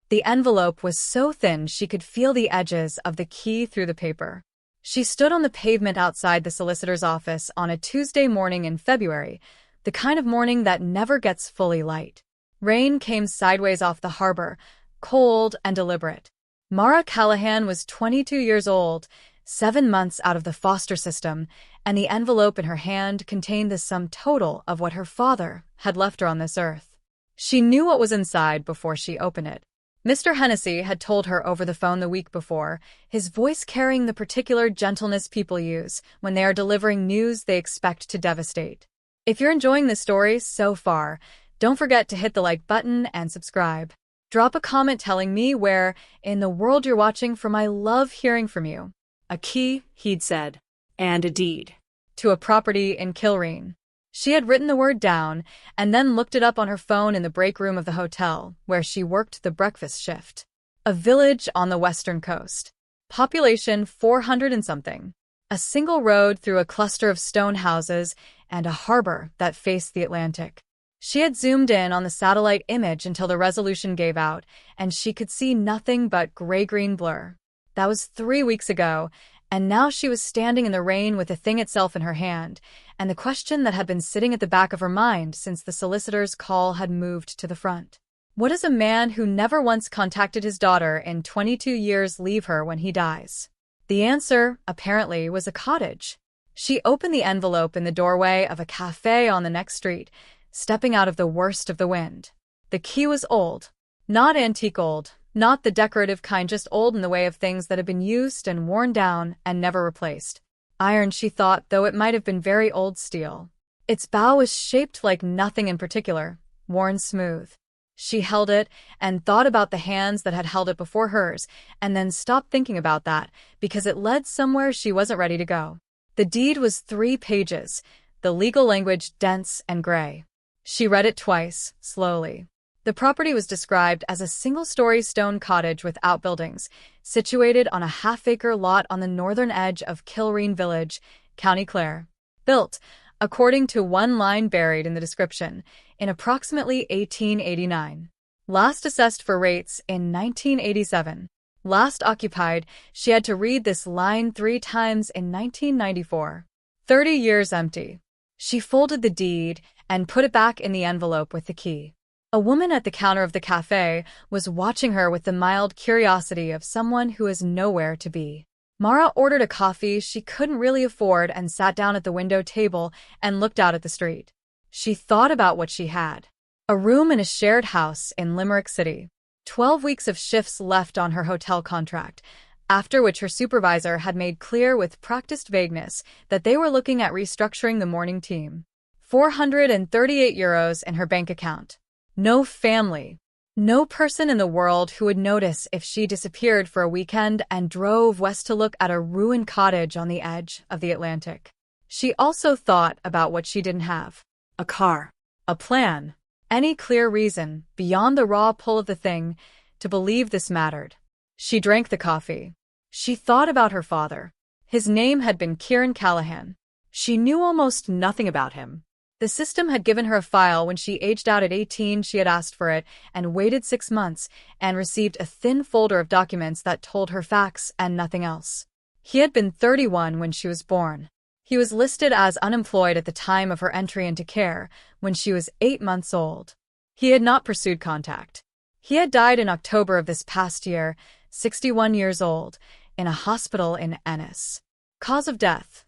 The envelope was so thin she could feel the edges of the key through the paper. She stood on the pavement outside the solicitor's office on a Tuesday morning in February, the kind of morning that never gets fully light. Rain came sideways off the harbor, cold and deliberate. Mara Callahan was 22 years old, 7 months out of the foster system, and the envelope in her hand contained the sum total of what her father had left her on this earth. She knew what was inside before she opened it. Mr. Hennessy had told her over the phone the week before, his voice carrying the particular gentleness people use when they are delivering news they expect to devastate. If you're enjoying this story so far, don't forget to hit the like button and subscribe. Drop a comment telling me where in the world you're watching from. I love hearing from you. A key, he'd said, and a deed. To a property in Kilreen. She had written the word down and then looked it up on her phone in the break room of the hotel where she worked the breakfast shift. A village on the western coast. Population 400 and something. A single road through a cluster of stone houses and a harbor that faced the Atlantic. She had zoomed in on the satellite image until the resolution gave out, and she could see nothing but gray-green blur. That was 3 weeks ago, and now she was standing in the rain with the thing itself in her hand, and the question that had been sitting at the back of her mind since the solicitor's call had moved to the front. What does a man who never once contacted his daughter in 22 years leave her when he dies? The answer, apparently, was a cottage. She opened the envelope in the doorway of a cafe on the next street, stepping out of the worst of the wind. The key was old. Not antique old, not the decorative kind, just old in the way of things that had been used and worn down and never replaced. Iron, she thought, though it might have been very old steel. Its bow was shaped like nothing in particular, worn smooth. She held it and thought about the hands that had held it before hers, and then stopped thinking about that because it led somewhere she wasn't ready to go. The deed was 3 pages, the legal language dense and gray. She read it twice, slowly. The property was described as a single-story stone cottage with outbuildings, situated on a half-acre lot on the northern edge of Kilreen Village, County Clare. Built, according to one line buried in the description, in approximately 1889. Last assessed for rates in 1987. Last occupied, she had to read this line 3 times in 1994. 30 years empty. She folded the deed and put it back in the envelope with the key. A woman at the counter of the cafe was watching her with the mild curiosity of someone who is nowhere to be. Mara ordered a coffee she couldn't really afford and sat down at the window table and looked out at the street. She thought about what she had. A room in a shared house in Limerick City. 12 weeks of shifts left on her hotel contract, after which her supervisor had made clear with practiced vagueness that they were looking at restructuring the morning team. €438 in her bank account. No family. No person in the world who would notice if she disappeared for a weekend and drove west to look at a ruined cottage on the edge of the Atlantic. She also thought about what she didn't have. A car. A plan. Any clear reason, beyond the raw pull of the thing, to believe this mattered. She drank the coffee. She thought about her father. His name had been Mara Callahan. She knew almost nothing about him. The system had given her a file when she aged out at 18. She had asked for it and waited 6 months and received a thin folder of documents that told her facts and nothing else. He had been 31 when she was born. He was listed as unemployed at the time of her entry into care when she was 8 months old. He had not pursued contact. He had died in October of this past year, 61 years old, in a hospital in Ennis. Cause of death: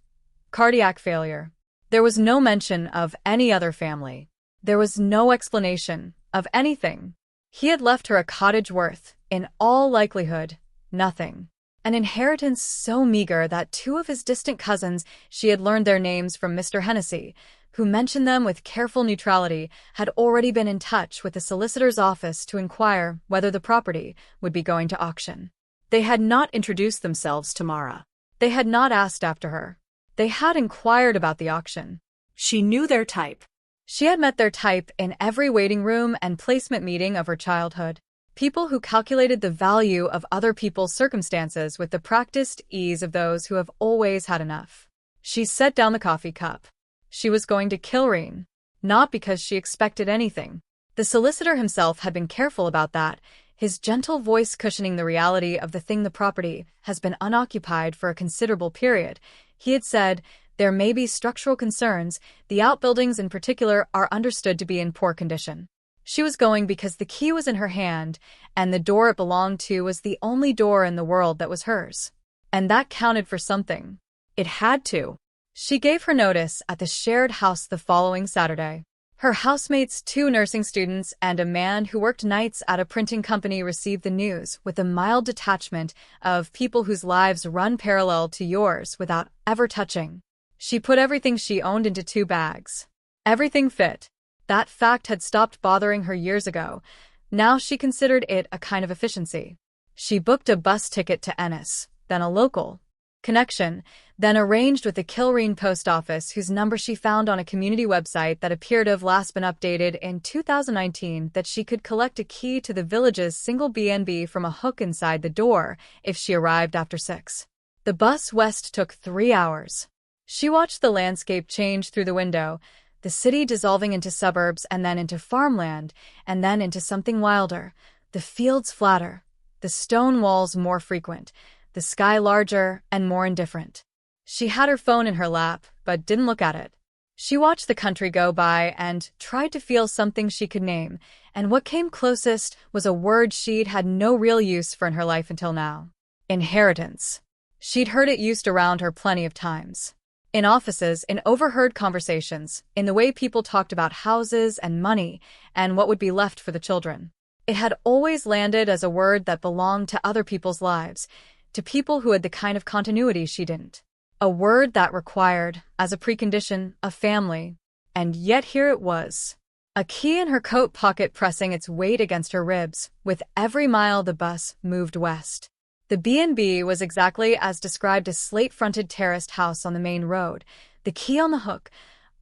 cardiac failure. There was no mention of any other family. There was no explanation of anything. He had left her a cottage worth, in all likelihood, nothing. An inheritance so meager that 2 of his distant cousins, she had learned their names from Mr. Hennessy, who mentioned them with careful neutrality, had already been in touch with the solicitor's office to inquire whether the property would be going to auction. They had not introduced themselves to Mara. They had not asked after her. They had inquired about the auction. She knew their type. She had met their type in every waiting room and placement meeting of her childhood. People who calculated the value of other people's circumstances with the practiced ease of those who have always had enough. She set down the coffee cup. She was going to Kilreen, not because she expected anything. The solicitor himself had been careful about that. his gentle voice cushioning the reality of the property has been unoccupied for a considerable period. He had said, "There may be structural concerns. The outbuildings in particular are understood to be in poor condition." She was going because the key was in her hand, and the door it belonged to was the only door in the world that was hers. And that counted for something. It had to. She gave her notice at the shared house the following Saturday. Her housemates, 2 nursing students, and a man who worked nights at a printing company received the news with a mild detachment of people whose lives run parallel to yours without ever touching. She put everything she owned into 2 bags. Everything fit. That fact had stopped bothering her years ago. Now she considered it a kind of efficiency. She booked a bus ticket to Ennis, then a local connection, then arranged with the Kilreen post office whose number she found on a community website that appeared to have last been updated in 2019 that she could collect a key to the village's single B&B from a hook inside the door if she arrived after 6. The bus west took 3 hours. She watched the landscape change through the window, the city dissolving into suburbs and then into farmland and then into something wilder, the fields flatter, the stone walls more frequent, the sky larger and more indifferent. She had her phone in her lap, but didn't look at it. She watched the country go by and tried to feel something she could name, and what came closest was a word she'd had no real use for in her life until now. Inheritance. She'd heard it used around her plenty of times. In offices, in overheard conversations, in the way people talked about houses and money and what would be left for the children. It had always landed as a word that belonged to other people's lives, to people who had the kind of continuity she didn't. A word that required, as a precondition, a family. And yet here it was. A key in her coat pocket pressing its weight against her ribs, with every mile the bus moved west. The B&B was exactly as described, a slate-fronted terraced house on the main road, the key on the hook,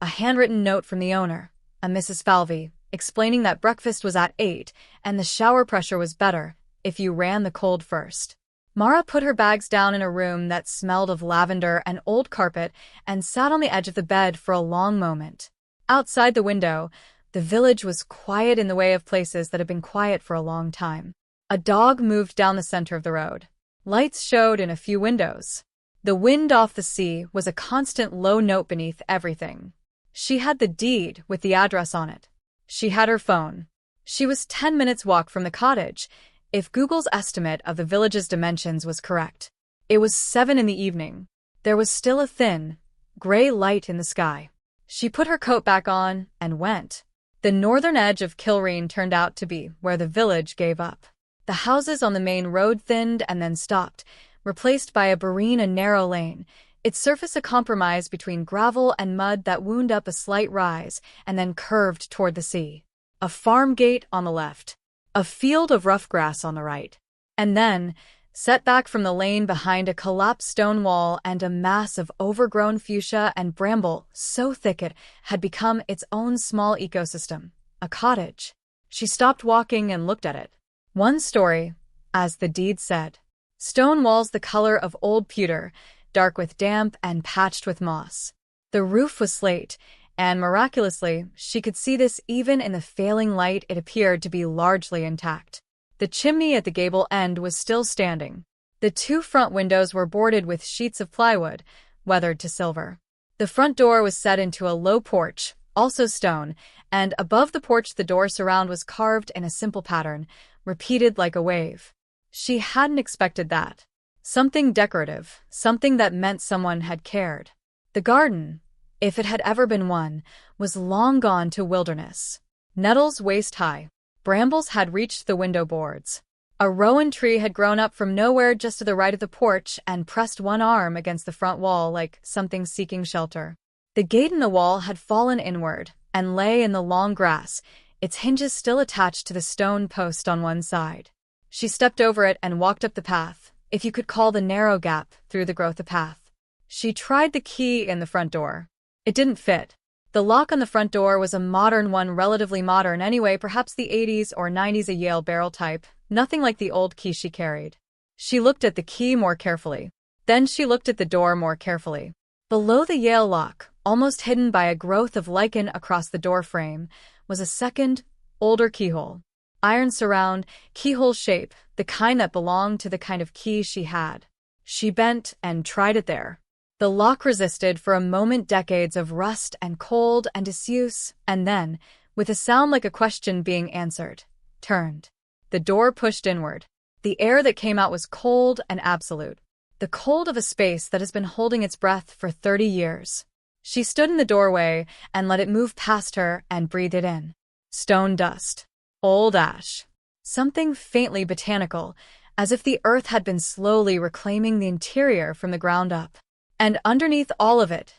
a handwritten note from the owner, a Mrs. Falvey, explaining that breakfast was at 8 and the shower pressure was better if you ran the cold first. Mara put her bags down in a room that smelled of lavender and old carpet and sat on the edge of the bed for a long moment. Outside the window, the village was quiet in the way of places that had been quiet for a long time. A dog moved down the center of the road. Lights showed in a few windows. The wind off the sea was a constant low note beneath everything. She had the deed with the address on it. She had her phone. She was 10 minutes' walk from the cottage, if Google's estimate of the village's dimensions was correct. It was 7 in the evening. There was still a thin, gray light in the sky. She put her coat back on and went. The northern edge of Kilreen turned out to be where the village gave up. The houses on the main road thinned and then stopped, replaced by a barren and narrow lane, its surface a compromise between gravel and mud that wound up a slight rise and then curved toward the sea. A farm gate on the left. A field of rough grass on the right. And then, set back from the lane behind a collapsed stone wall and a mass of overgrown fuchsia and bramble so thick it had become its own small ecosystem. A cottage. She stopped walking and looked at it. 1 story, as the deed said. Stone walls the color of old pewter, dark with damp and patched with moss. The roof was slate, and miraculously, she could see this even in the failing light. It appeared to be largely intact. The chimney at the gable end was still standing. The 2 front windows were boarded with sheets of plywood, weathered to silver. The front door was set into a low porch, also stone, and above the porch the door surround was carved in a simple pattern, repeated like a wave. She hadn't expected that. Something decorative, something that meant someone had cared. The garden, if it had ever been one, was long gone to wilderness. Nettles waist-high. Brambles had reached the window boards. A rowan tree had grown up from nowhere just to the right of the porch and pressed one arm against the front wall like something seeking shelter. The gate in the wall had fallen inward and lay in the long grass, its hinges still attached to the stone post on one side. She stepped over it and walked up the path, if you could call the narrow gap through the growth a path. She tried the key in the front door. It didn't fit. The lock on the front door was a modern one, relatively modern anyway, perhaps the 80s or 90s, a Yale barrel type, nothing like the old key she carried. She looked at the key more carefully. Then she looked at the door more carefully. Below the Yale lock, almost hidden by a growth of lichen across the door frame, was a second, older keyhole. Iron surround, keyhole shape, the kind that belonged to the kind of key she had. She bent and tried it there. The lock resisted for a moment, decades of rust and cold and disuse, and then, with a sound like a question being answered, turned. The door pushed inward. The air that came out was cold and absolute. The cold of a space that has been holding its breath for 30 years. She stood in the doorway and let it move past her and breathed it in. Stone dust. Old ash. Something faintly botanical, as if the earth had been slowly reclaiming the interior from the ground up. And underneath all of it,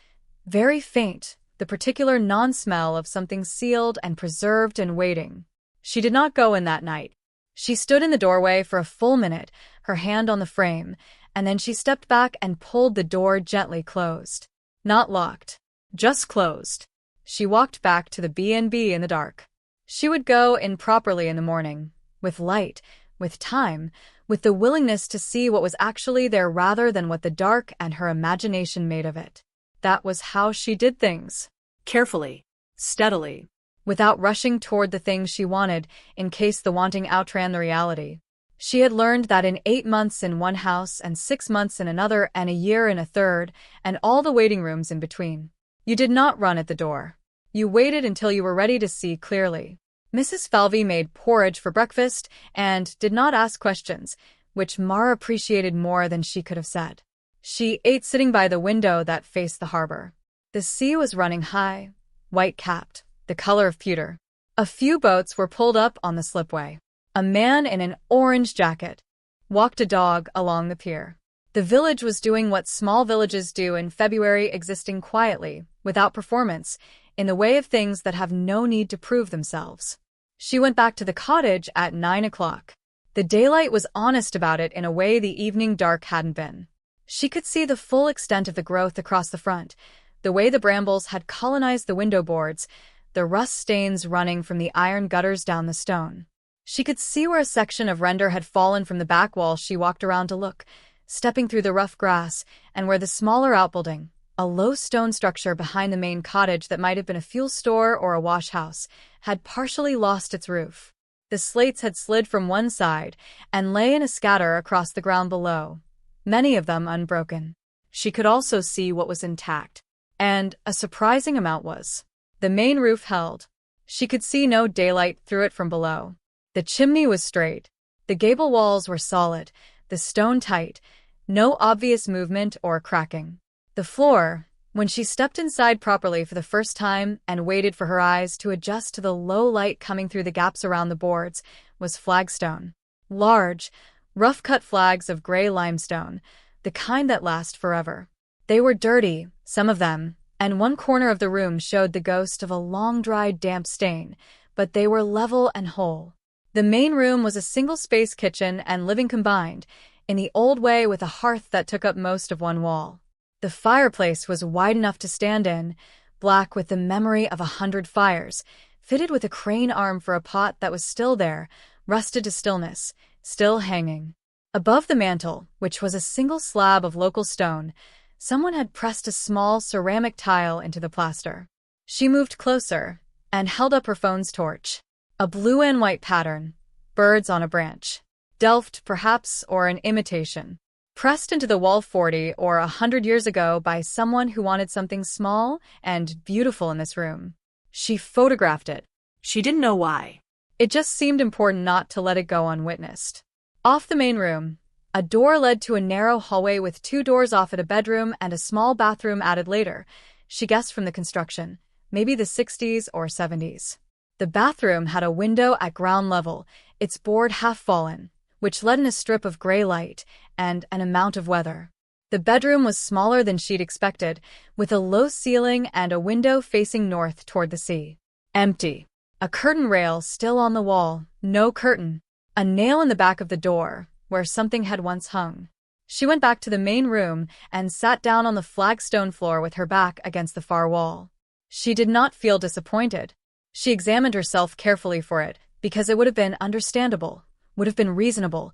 very faint, the particular non-smell of something sealed and preserved and waiting. She did not go in that night. She stood in the doorway for a full minute, her hand on the frame, and then she stepped back and pulled the door gently closed. Not locked, just closed. She walked back to the B&B in the dark. She would go in properly in the morning, with light, with time, with the willingness to see what was actually there rather than what the dark and her imagination made of it. That was how she did things. Carefully, steadily, without rushing toward the things she wanted in case the wanting outran the reality. She had learned that in 8 months in one house and 6 months in another and a year in a third, and all the waiting rooms in between, you did not run at the door. You waited until you were ready to see clearly. Mrs. Falvey made porridge for breakfast and did not ask questions, which Mara appreciated more than she could have said. She ate sitting by the window that faced the harbor. The sea was running high, white-capped, the color of pewter. A few boats were pulled up on the slipway. A man in an orange jacket walked a dog along the pier. The village was doing what small villages do in February, existing quietly, without performance, in the way of things that have no need to prove themselves. She went back to the cottage at 9 o'clock. The daylight was honest about it in a way the evening dark hadn't been. She could see the full extent of the growth across the front, the way the brambles had colonized the window boards, the rust stains running from the iron gutters down the stone. She could see where a section of render had fallen from the back wall. She walked around to look, stepping through the rough grass, and where the smaller outbuilding, a low stone structure behind the main cottage that might have been a fuel store or a wash house, had partially lost its roof. The slates had slid from one side and lay in a scatter across the ground below, many of them unbroken. She could also see what was intact, and a surprising amount was. The main roof held. She could see no daylight through it from below. The chimney was straight. The gable walls were solid, the stone tight, no obvious movement or cracking. The floor, when she stepped inside properly for the first time and waited for her eyes to adjust to the low light coming through the gaps around the boards, was flagstone. Large, rough-cut flags of gray limestone, the kind that last forever. They were dirty, some of them, and one corner of the room showed the ghost of a long-dried damp stain, but they were level and whole. The main room was a single-space kitchen and living combined, in the old way, with a hearth that took up most of one wall. The fireplace was wide enough to stand in, black with the memory of 100 fires, fitted with a crane arm for a pot that was still there, rusted to stillness, still hanging. Above the mantel, which was a single slab of local stone, someone had pressed a small ceramic tile into the plaster. She moved closer and held up her phone's torch. A blue and white pattern, birds on a branch. Delft, perhaps, or an imitation. Pressed into the wall 40 or 100 years ago by someone who wanted something small and beautiful in this room. She photographed it. She didn't know why. It just seemed important not to let it go unwitnessed. Off the main room, a door led to a narrow hallway with 2 doors off at a bedroom and a small bathroom added later. She guessed from the construction, maybe the 60s or 70s. The bathroom had a window at ground level, its board half fallen, which let in a strip of gray light and an amount of weather. The bedroom was smaller than she'd expected, with a low ceiling and a window facing north toward the sea. Empty. A curtain rail still on the wall, no curtain. A nail in the back of the door, where something had once hung. She went back to the main room and sat down on the flagstone floor with her back against the far wall. She did not feel disappointed. She examined herself carefully for it, because it would have been understandable, would have been reasonable,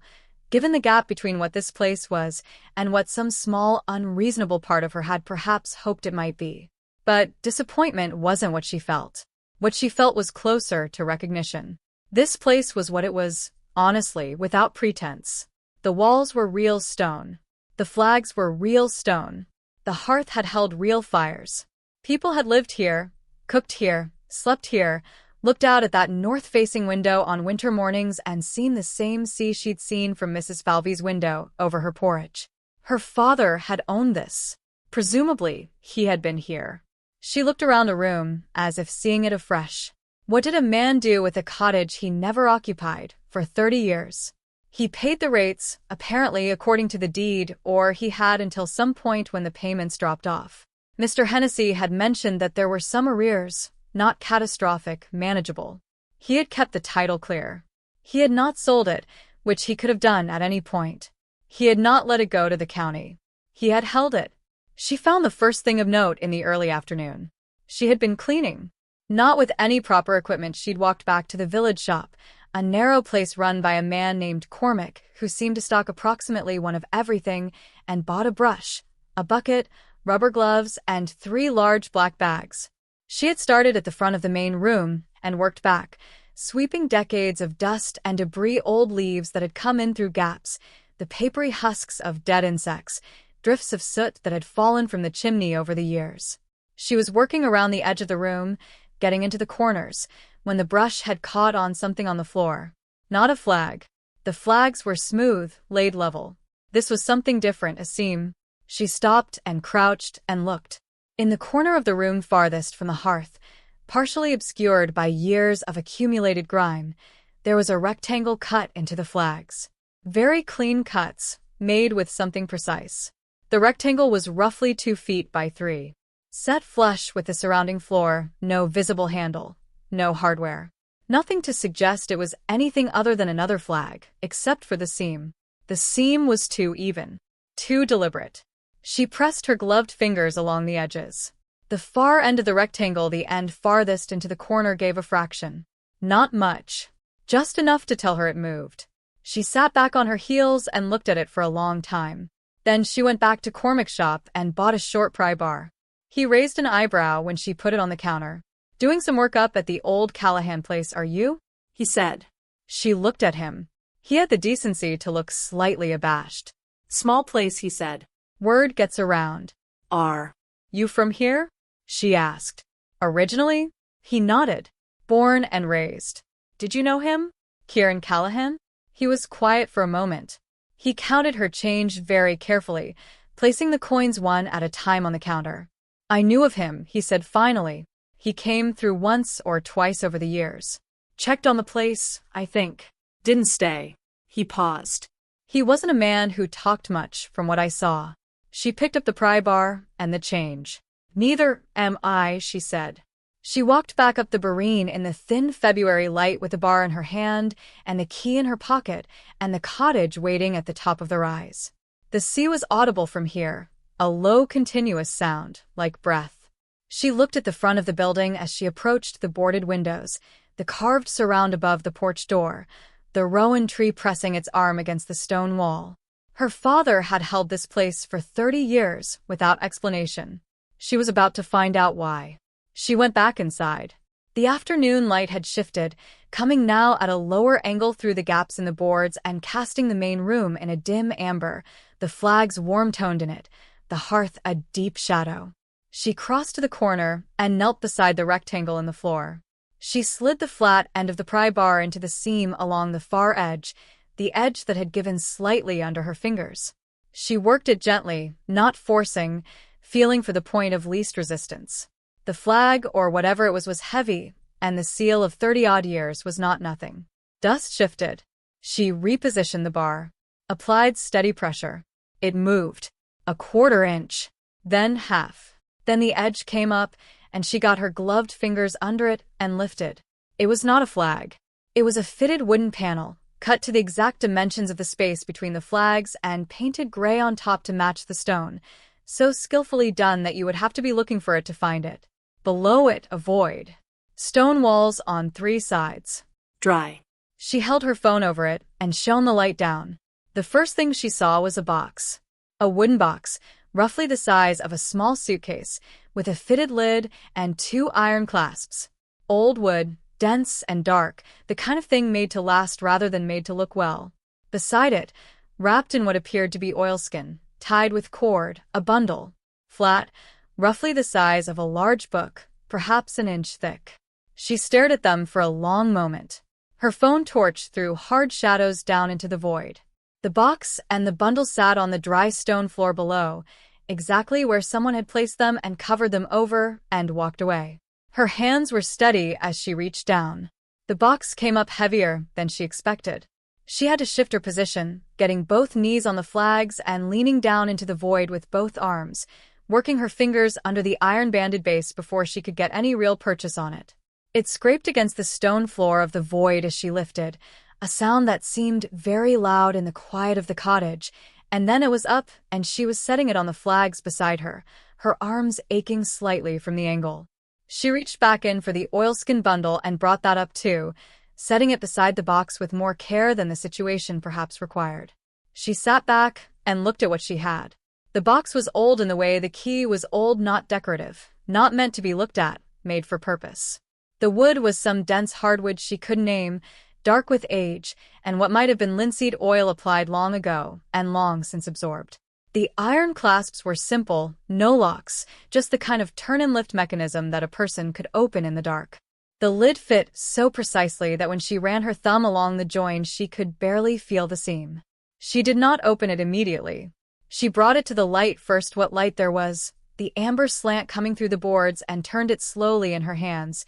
given the gap between what this place was and what some small, unreasonable part of her had perhaps hoped it might be. But disappointment wasn't what she felt. What she felt was closer to recognition. This place was what it was, honestly, without pretense. The walls were real stone. The flags were real stone. The hearth had held real fires. People had lived here, cooked here, slept here, looked out at that north-facing window on winter mornings and seen the same sea she'd seen from Mrs. Falvey's window over her porch. Her father had owned this. Presumably, he had been here. She looked around the room, as if seeing it afresh. What did a man do with a cottage he never occupied for 30 years? He paid the rates, apparently according to the deed, or he had until some point when the payments dropped off. Mr. Hennessy had mentioned that there were some arrears, not catastrophic, manageable. He had kept the title clear. He had not sold it, which he could have done at any point. He had not let it go to the county. He had held it. She found the first thing of note in the early afternoon. She had been cleaning. Not with any proper equipment, she'd walked back to the village shop, a narrow place run by a man named Cormac, who seemed to stock approximately one of everything, and bought a brush, a bucket, rubber gloves, and 3 large black bags. She had started at the front of the main room and worked back, sweeping decades of dust and debris, old leaves that had come in through gaps, the papery husks of dead insects, drifts of soot that had fallen from the chimney over the years. She was working around the edge of the room, getting into the corners, when the brush had caught on something on the floor. Not a flag. The flags were smooth, laid level. This was something different, a seam. She stopped and crouched and looked. In the corner of the room farthest from the hearth, partially obscured by years of accumulated grime, there was a rectangle cut into the flags. Very clean cuts, made with something precise. The rectangle was roughly 2 feet by 3. Set flush with the surrounding floor, no visible handle, no hardware. Nothing to suggest it was anything other than another flag, except for the seam. The seam was too even, too deliberate. She pressed her gloved fingers along the edges. The far end of the rectangle, the end farthest into the corner, gave a fraction. Not much. Just enough to tell her it moved. She sat back on her heels and looked at it for a long time. Then she went back to Cormac's shop and bought a short pry bar. He raised an eyebrow when she put it on the counter. "Doing some work up at the old Callahan place, are you?" he said. She looked at him. He had the decency to look slightly abashed. "Small place," he said. "Word gets around." "Are you from here?" she asked. "Originally?" He nodded. "Born and raised." "Did you know him?" "Kieran Callahan?" He was quiet for a moment. He counted her change very carefully, placing the coins one at a time on the counter. "I knew of him," he said finally. "He came through once or twice over the years. Checked on the place, I think. Didn't stay." He paused. "He wasn't a man who talked much, from what I saw." She picked up the pry bar and the change. "Neither am I," she said. She walked back up the Barreen in the thin February light with the bar in her hand and the key in her pocket and the cottage waiting at the top of the rise. The sea was audible from here, a low continuous sound, like breath. She looked at the front of the building as she approached the boarded windows, the carved surround above the porch door, the rowan tree pressing its arm against the stone wall. Her father had held this place for 30 years without explanation. She was about to find out why. She went back inside. The afternoon light had shifted, coming now at a lower angle through the gaps in the boards and casting the main room in a dim amber, the flags warm-toned in it, the hearth a deep shadow. She crossed to the corner and knelt beside the rectangle in the floor. She slid the flat end of the pry bar into the seam along the far edge, the edge that had given slightly under her fingers. She worked it gently, not forcing, feeling for the point of least resistance. The flag, or whatever it was heavy, and the seal of 30-odd years was not nothing. Dust shifted. She repositioned the bar. Applied steady pressure. It moved. A 1/4 inch. Then half. Then the edge came up, and she got her gloved fingers under it and lifted. It was not a flag. It was a fitted wooden panel, cut to the exact dimensions of the space between the flags and painted gray on top to match the stone, so skillfully done that you would have to be looking for it to find it. Below it, a void. Stone walls on 3 sides. Dry. She held her phone over it and shone the light down. The first thing she saw was a box. A wooden box, roughly the size of a small suitcase, with a fitted lid and 2 iron clasps. Old wood, dense and dark, the kind of thing made to last rather than made to look well. Beside it, wrapped in what appeared to be oilskin, tied with cord, a bundle. Flat, roughly the size of a large book, perhaps an inch thick. She stared at them for a long moment. Her phone torch threw hard shadows down into the void. The box and the bundle sat on the dry stone floor below, exactly where someone had placed them and covered them over and walked away. Her hands were steady as she reached down. The box came up heavier than she expected. She had to shift her position, getting both knees on the flags and leaning down into the void with both arms, working her fingers under the iron-banded base before she could get any real purchase on it. It scraped against the stone floor of the void as she lifted, a sound that seemed very loud in the quiet of the cottage, and then it was up and she was setting it on the flags beside her, her arms aching slightly from the angle. She reached back in for the oilskin bundle and brought that up too, setting it beside the box with more care than the situation perhaps required. She sat back and looked at what she had. The box was old in the way the key was old, not decorative, not meant to be looked at, made for purpose. The wood was some dense hardwood she couldn't name, dark with age, and what might have been linseed oil applied long ago, and long since absorbed. The iron clasps were simple, no locks, just the kind of turn-and-lift mechanism that a person could open in the dark. The lid fit so precisely that when she ran her thumb along the join she could barely feel the seam. She did not open it immediately. She brought it to the light first, what light there was, the amber slant coming through the boards, and turned it slowly in her hands,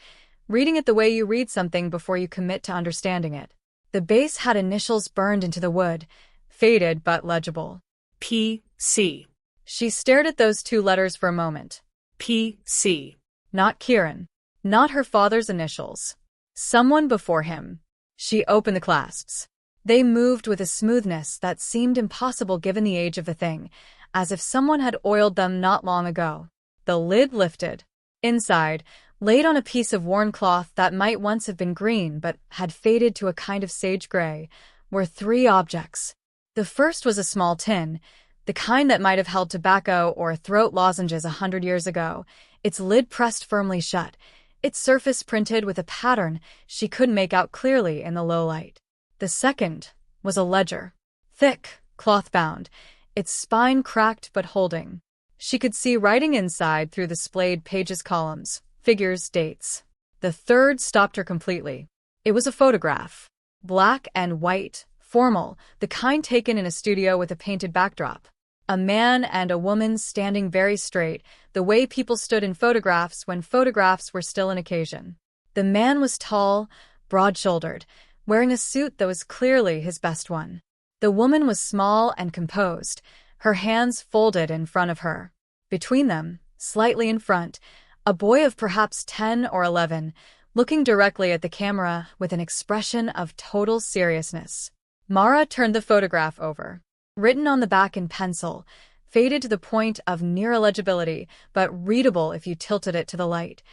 reading it the way you read something before you commit to understanding it. The base had initials burned into the wood, faded but legible. P.C. She stared at those two letters for a moment. P.C. Not Kieran. Not her father's initials. Someone before him. She opened the clasps. They moved with a smoothness that seemed impossible given the age of the thing, as if someone had oiled them not long ago. The lid lifted. Inside, laid on a piece of worn cloth that might once have been green but had faded to a kind of sage gray, were 3 objects. The first was a small tin, the kind that might have held tobacco or throat lozenges 100 years ago, its lid pressed firmly shut, its surface printed with a pattern she couldn't make out clearly in the low light. The second was a ledger, thick, cloth-bound, its spine cracked but holding. She could see writing inside through the splayed pages, columns, figures, dates. The third stopped her completely. It was a photograph. Black and white, formal, the kind taken in a studio with a painted backdrop. A man and a woman standing very straight, the way people stood in photographs when photographs were still an occasion. The man was tall, broad-shouldered, wearing a suit that was clearly his best one. The woman was small and composed, her hands folded in front of her. Between them, slightly in front, a boy of perhaps 10 or 11, looking directly at the camera with an expression of total seriousness. Mara turned the photograph over. Written on the back in pencil, faded to the point of near illegibility, but readable if you tilted it to the light.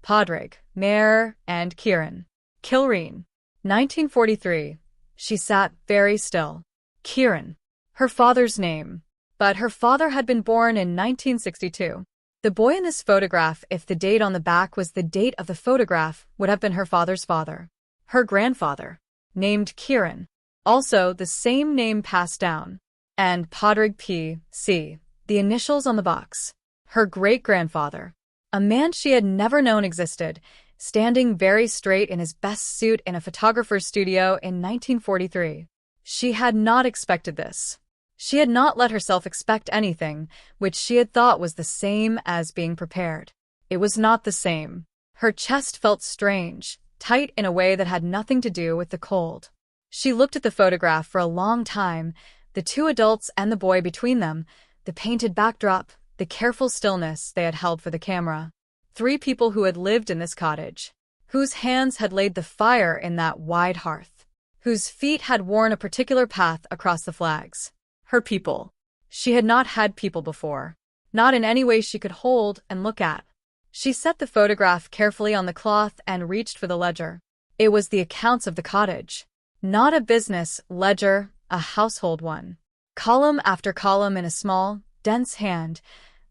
Padraig, Mare, and Kieran. Kilreen. 1943. She sat very still. Kieran. Her father's name. But her father had been born in 1962. The boy in this photograph, if the date on the back was the date of the photograph, would have been her father's father. Her grandfather. Named Kieran. Also the same name passed down. And Padraig P.C., the initials on the box. Her great-grandfather. A man she had never known existed, standing very straight in his best suit in a photographer's studio in 1943. She had not expected this. She had not let herself expect anything, which she had thought was the same as being prepared. It was not the same. Her chest felt strange, tight in a way that had nothing to do with the cold. She looked at the photograph for a long time, the 2 adults and the boy between them, the painted backdrop, the careful stillness they had held for the camera. 3 people who had lived in this cottage, whose hands had laid the fire in that wide hearth, whose feet had worn a particular path across the flags. Her people. She had not had people before, not in any way she could hold and look at. She set the photograph carefully on the cloth and reached for the ledger. It was the accounts of the cottage. Not a business ledger, a household one. Column after column in a small, dense hand.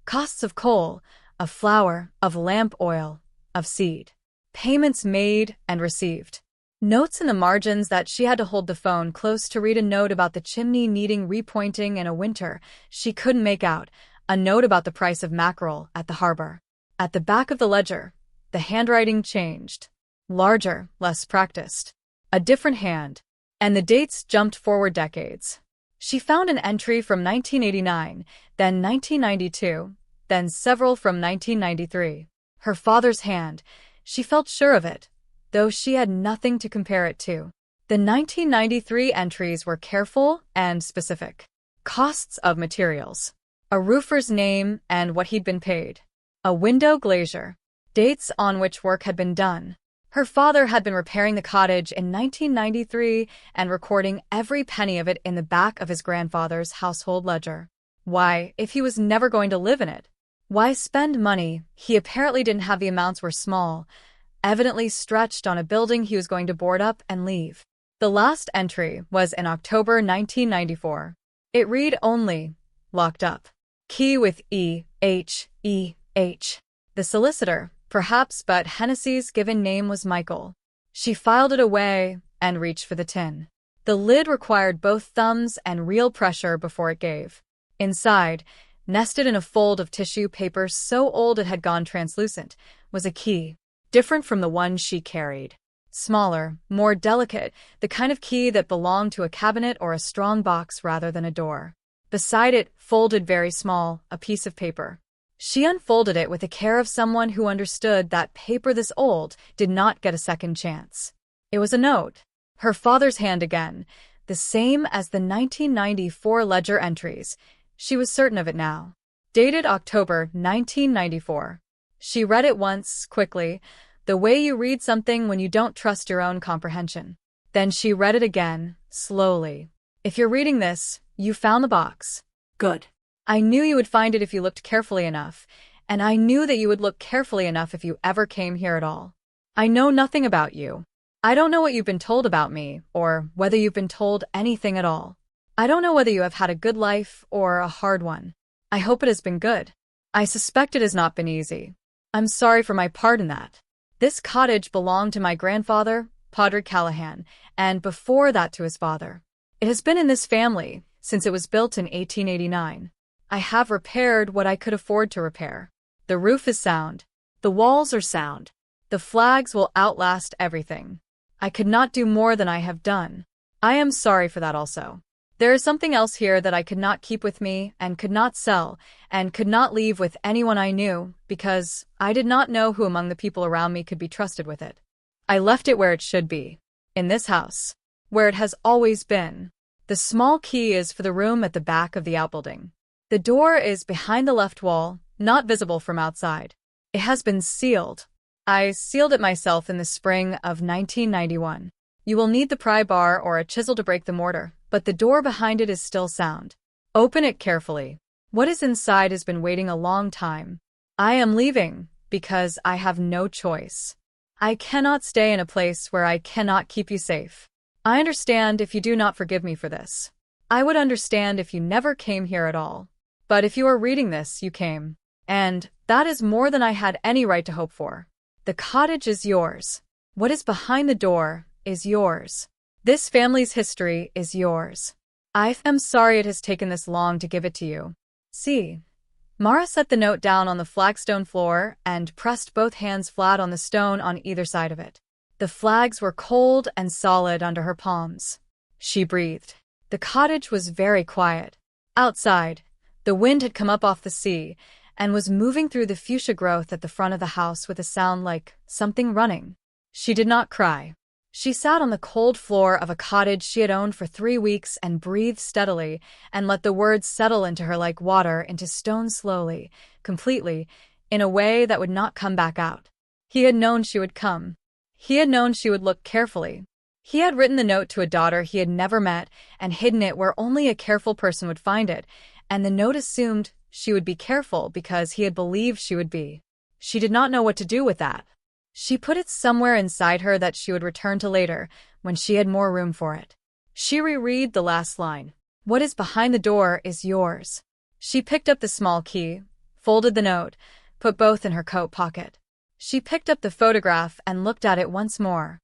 Costs of coal, of flour, of lamp oil, of seed. payments made and received. Notes in the margins that she had to hold the phone close to read a note about the chimney needing repointing in a winter she couldn't make out, a note about the price of mackerel at the harbor. At the back of the ledger, the handwriting changed. Larger, less practiced. A different hand. And the dates jumped forward decades. She found an entry from 1989, then 1992, then several from 1993. Her father's hand. She felt sure of it, though she had nothing to compare it to. The 1993 entries were careful and specific. Costs of materials. A roofer's name and what he'd been paid. A window glazier. Dates on which work had been done. Her father had been repairing the cottage in 1993 and recording every penny of it in the back of his grandfather's household ledger. Why, if he was never going to live in it? Why spend money? He apparently didn't have. The amounts were small, evidently stretched on a building he was going to board up and leave. The last entry was in October 1994. It read only, locked up. Key with E-H-E-H. The solicitor, perhaps, but Hennessy's given name was Michael. She filed it away and reached for the tin. The lid required both thumbs and real pressure before it gave. Inside, nested in a fold of tissue paper so old it had gone translucent, was a key, different from the one she carried. Smaller, more delicate, the kind of key that belonged to a cabinet or a strong box rather than a door. Beside it, folded very small, a piece of paper. She unfolded it with the care of someone who understood that paper this old did not get a second chance. It was a note. Her father's hand again, the same as the 1994 ledger entries. She was certain of it now. Dated October 1994. She read it once, quickly, the way you read something when you don't trust your own comprehension. Then she read it again, slowly. If you're reading this, you found the box. Good. I knew you would find it if you looked carefully enough, and I knew that you would look carefully enough if you ever came here at all. I know nothing about you. I don't know what you've been told about me, or whether you've been told anything at all. I don't know whether you have had a good life or a hard one. I hope it has been good. I suspect it has not been easy. I'm sorry for my part in that. This cottage belonged to my grandfather, Mara Callahan, and before that to his father. It has been in this family since it was built in 1889. I have repaired what I could afford to repair. The roof is sound. The walls are sound. The flags will outlast everything. I could not do more than I have done. I am sorry for that also. There is something else here that I could not keep with me and could not sell and could not leave with anyone I knew because I did not know who among the people around me could be trusted with it. I left it where it should be. In this house. Where it has always been. The small key is for the room at the back of the outbuilding. The door is behind the left wall, not visible from outside. It has been sealed. I sealed it myself in the spring of 1991. You will need the pry bar or a chisel to break the mortar, but the door behind it is still sound. Open it carefully. What is inside has been waiting a long time. I am leaving because I have no choice. I cannot stay in a place where I cannot keep you safe. I understand if you do not forgive me for this. I would understand if you never came here at all. But if you are reading this, you came. And that is more than I had any right to hope for. The cottage is yours. What is behind the door is yours. This family's history is yours. I am sorry it has taken this long to give it to you. See. Mara set the note down on the flagstone floor and pressed both hands flat on the stone on either side of it. The flags were cold and solid under her palms. She breathed. The cottage was very quiet. Outside, the wind had come up off the sea and was moving through the fuchsia growth at the front of the house with a sound like something running. She did not cry. She sat on the cold floor of a cottage she had owned for 3 weeks and breathed steadily and let the words settle into her like water into stone slowly, completely, in a way that would not come back out. He had known she would come. He had known she would look carefully. He had written the note to a daughter he had never met and hidden it where only a careful person would find it, and the note assumed she would be careful because he had believed she would be. She did not know what to do with that. She put it somewhere inside her that she would return to later, when she had more room for it. She reread the last line. What is behind the door is yours. She picked up the small key, folded the note, put both in her coat pocket. She picked up the photograph and looked at it once more.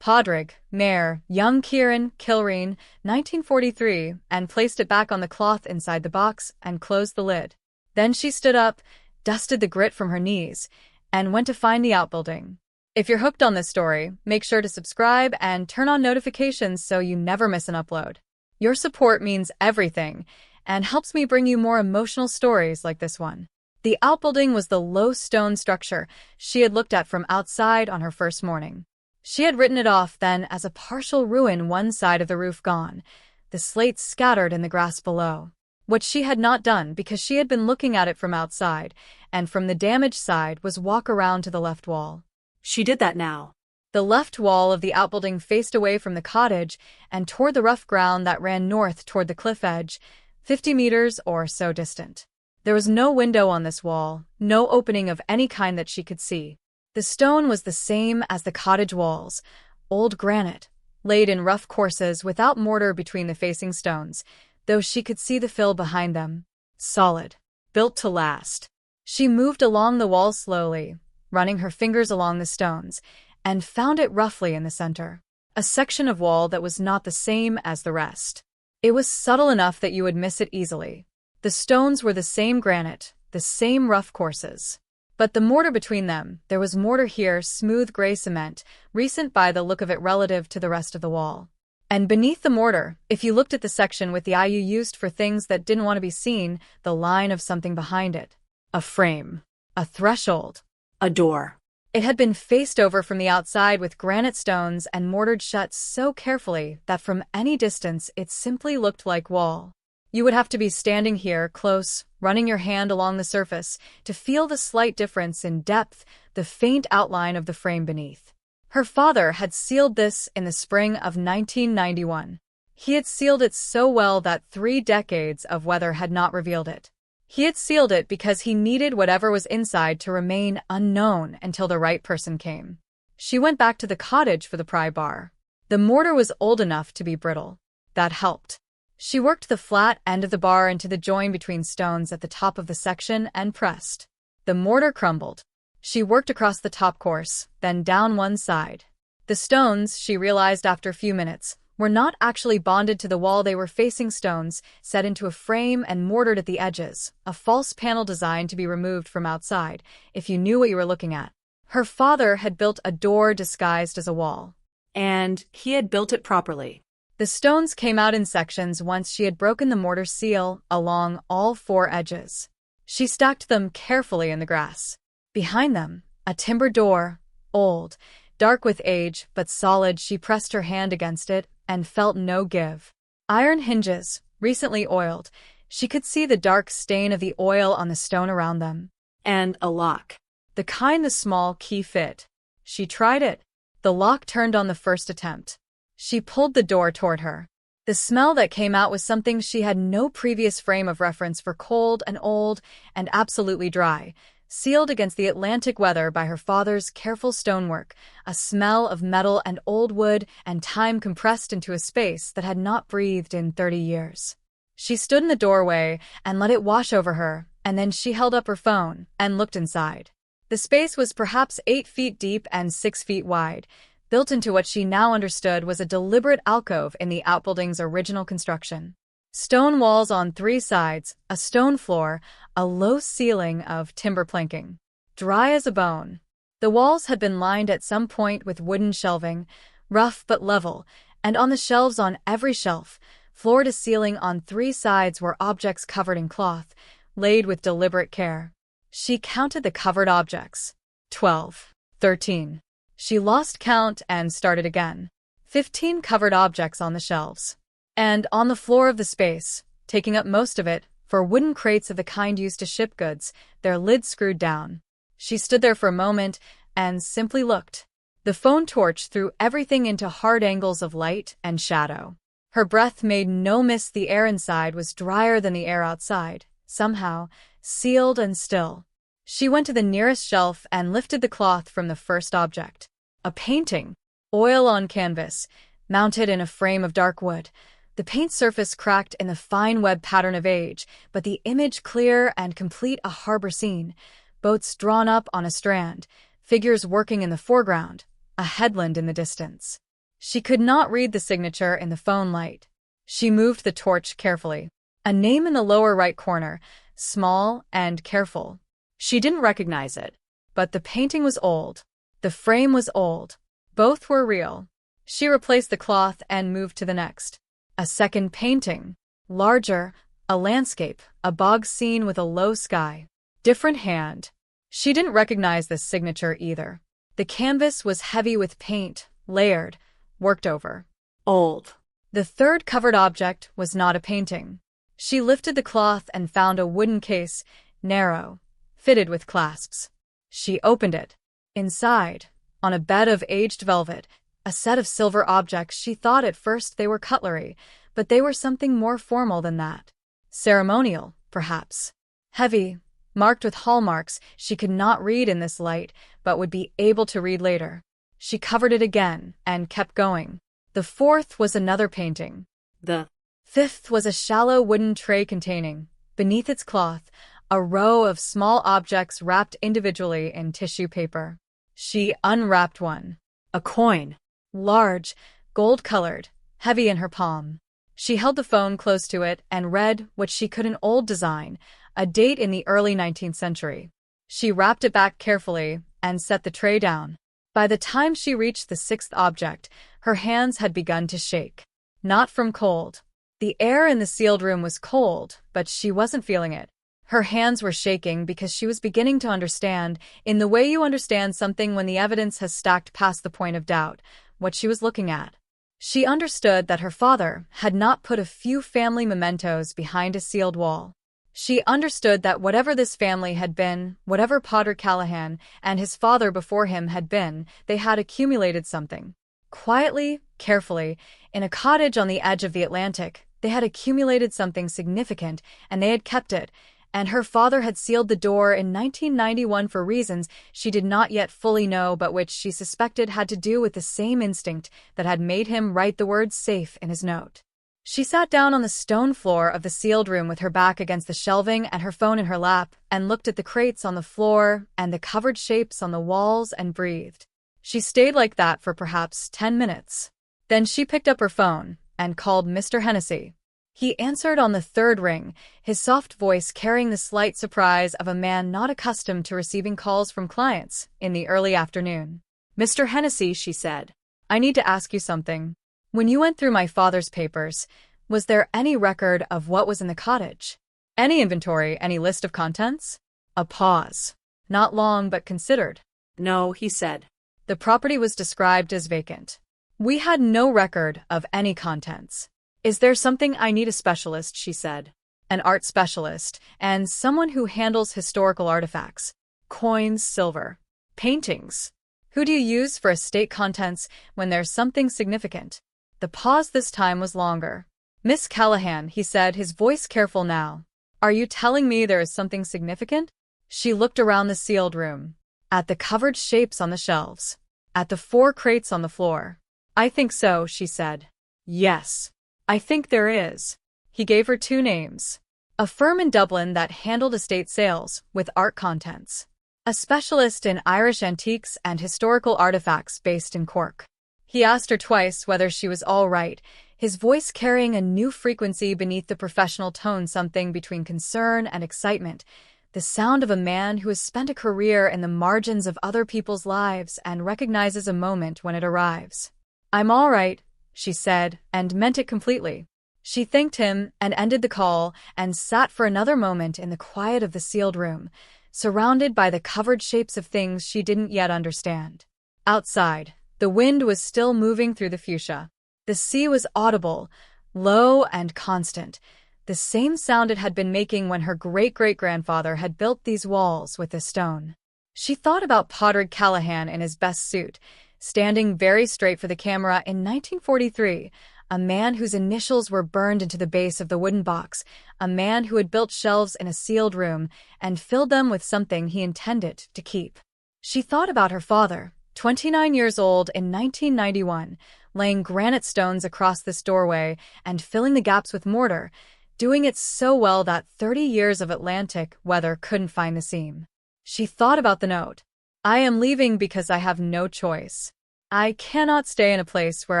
Padraig, Mayor, young Kieran, Kilreen, 1943, and placed it back on the cloth inside the box and closed the lid. Then she stood up, dusted the grit from her knees, and went to find the Outbuilding. If you're hooked on this story, make sure to subscribe and turn on notifications so you never miss an upload. Your support means everything and helps me bring you more emotional stories like this one. The Outbuilding was the low stone structure she had looked at from outside on her first morning. She had written it off then as a partial ruin, one side of the roof gone, the slates scattered in the grass below. What she had not done, because she had been looking at it from outside, and from the damaged side, was walk around to the left wall. She did that now. The left wall of the Outbuilding faced away from the cottage and toward the rough ground that ran north toward the cliff edge, 50 meters or so distant. There was no window on this wall, no opening of any kind that she could see. The stone was the same as the cottage walls, old granite, laid in rough courses without mortar between the facing stones, though she could see the fill behind them. Solid, built to last. She moved along the wall slowly, running her fingers along the stones, and found it roughly in the center. A section of wall that was not the same as the rest. It was subtle enough that you would miss it easily. The stones were the same granite, the same rough courses. But the mortar between them, there was mortar here, smooth gray cement, recent by the look of it relative to the rest of the wall. And beneath the mortar, if you looked at the section with the eye you used for things that didn't want to be seen, the line of something behind it. A frame. A threshold. A door. It had been faced over from the outside with granite stones and mortared shut so carefully that from any distance it simply looked like wall. You would have to be standing here, close, running your hand along the surface, to feel the slight difference in depth, the faint outline of the frame beneath. Her father had sealed this in the spring of 1991. He had sealed it so well that 3 decades of weather had not revealed it. He had sealed it because he needed whatever was inside to remain unknown until the right person came. She went back to the cottage for the pry bar. The mortar was old enough to be brittle. That helped. She worked the flat end of the bar into the join between stones at the top of the section and pressed. The mortar crumbled. She worked across the top course, then down one side. The stones, she realized after a few minutes, were not actually bonded to the wall. They were facing stones, set into a frame and mortared at the edges, a false panel designed to be removed from outside, if you knew what you were looking at. Her father had built a door disguised as a wall. And he had built it properly. The stones came out in sections once she had broken the mortar seal along all 4 edges. She stacked them carefully in the grass. Behind them, a timber door, old, dark with age, but solid. She pressed her hand against it and felt no give. Iron hinges, recently oiled. She could see the dark stain of the oil on the stone around them. And a lock. The kind the small key fit. She tried it. The lock turned on the first attempt. She pulled the door toward her. The smell that came out was something she had no previous frame of reference for, cold and old and absolutely dry, sealed against the Atlantic weather by her father's careful stonework, a smell of metal and old wood and time compressed into a space that had not breathed in 30 years. She stood in the doorway and let it wash over her, and then she held up her phone and looked inside. The space was perhaps 8 feet deep and 6 feet wide, built into what she now understood was a deliberate alcove in the Outbuilding's original construction. Stone walls on 3 sides, a stone floor, a low ceiling of timber planking. Dry as a bone. The walls had been lined at some point with wooden shelving, rough but level, and on the shelves on every shelf, floor to ceiling on 3 sides were objects covered in cloth, laid with deliberate care. She counted the covered objects. 12. 13. She lost count and started again. 15 covered objects on the shelves. And on the floor of the space, taking up most of it, for wooden crates of the kind used to ship goods, their lids screwed down. She stood there for a moment and simply looked. The phone torch threw everything into hard angles of light and shadow. Her breath made no mist. The air inside was drier than the air outside, somehow, sealed and still. She went to the nearest shelf and lifted the cloth from the first object. A painting. Oil on canvas, mounted in a frame of dark wood. The paint surface cracked in the fine web pattern of age, but the image clear and complete, a harbor scene. Boats drawn up on a strand, figures working in the foreground, a headland in the distance. She could not read the signature in the phone light. She moved the torch carefully. A name in the lower right corner, small and careful. She didn't recognize it. But the painting was old. The frame was old. Both were real. She replaced the cloth and moved to the next. A second painting. Larger, a landscape, a bog scene with a low sky. Different hand. She didn't recognize this signature either. The canvas was heavy with paint, layered, worked over. Old. The third covered object was not a painting. She lifted the cloth and found a wooden case, narrow, fitted with clasps. She opened it. Inside, on a bed of aged velvet, a set of silver objects. She thought at first they were cutlery, but they were something more formal than that. Ceremonial, perhaps. Heavy, marked with hallmarks she could not read in this light, but would be able to read later. She covered it again and kept going. The fourth was another painting. The fifth was a shallow wooden tray containing, beneath its cloth, a row of small objects wrapped individually in tissue paper. She unwrapped one. a coin. Large, gold-colored, heavy in her palm. She held the phone close to it and read what she could, an old design, a date in the early 19th century. She wrapped it back carefully and set the tray down. By the time she reached the sixth object, her hands had begun to shake. Not from cold. The air in the sealed room was cold, but she wasn't feeling it. Her hands were shaking because she was beginning to understand, in the way you understand something when the evidence has stacked past the point of doubt, what she was looking at. She understood that her father had not put a few family mementos behind a sealed wall. She understood that whatever this family had been, whatever Mara Callahan and his father before him had been, they had accumulated something. Quietly, carefully, in a cottage on the edge of the Atlantic, they had accumulated something significant, and they had kept it, and her father had sealed the door in 1991 for reasons she did not yet fully know, but which she suspected had to do with the same instinct that had made him write the word safe in his note. She sat down on the stone floor of the sealed room with her back against the shelving and her phone in her lap, and looked at the crates on the floor and the covered shapes on the walls and breathed. She stayed like that for perhaps 10 minutes. Then she picked up her phone and called Mr. Hennessy. He answered on the third ring, his soft voice carrying the slight surprise of a man not accustomed to receiving calls from clients in the early afternoon. "Mr. Hennessy," she said, "I need to ask you something. When you went through my father's papers, was there any record of what was in the cottage? Any inventory, any list of contents?" A pause. Not long, but considered. "No," he said. "The property was described as vacant. We had no record of any contents." "Is there something I need?" "A specialist," she said. "An art specialist, and someone who handles historical artifacts. Coins, silver, paintings. Who do you use for estate contents when there's something significant?" The pause this time was longer. "Miss Callahan," he said, his voice careful now. "Are you telling me there is something significant?" She looked around the sealed room. At the covered shapes on the shelves. At the 4 crates on the floor. "I think so," she said. "Yes. I think there is." He gave her 2 names. A firm in Dublin that handled estate sales with art contents. A specialist in Irish antiques and historical artifacts based in Cork. He asked her twice whether she was all right, his voice carrying a new frequency beneath the professional tone, something between concern and excitement, the sound of a man who has spent a career in the margins of other people's lives and recognizes a moment when it arrives. "I'm all right," she said, and meant it completely. She thanked him and ended the call and sat for another moment in the quiet of the sealed room, surrounded by the covered shapes of things she didn't yet understand. Outside, the wind was still moving through the fuchsia. The sea was audible, low and constant, the same sound it had been making when her great-great-grandfather had built these walls with the stone. She thought about Mara Callahan in his best suit, standing very straight for the camera in 1943, a man whose initials were burned into the base of the wooden box, a man who had built shelves in a sealed room and filled them with something he intended to keep. She thought about her father, 29 years old in 1991, laying granite stones across this doorway and filling the gaps with mortar, doing it so well that 30 years of Atlantic weather couldn't find the seam. She thought about the note. I am leaving because I have no choice. I cannot stay in a place where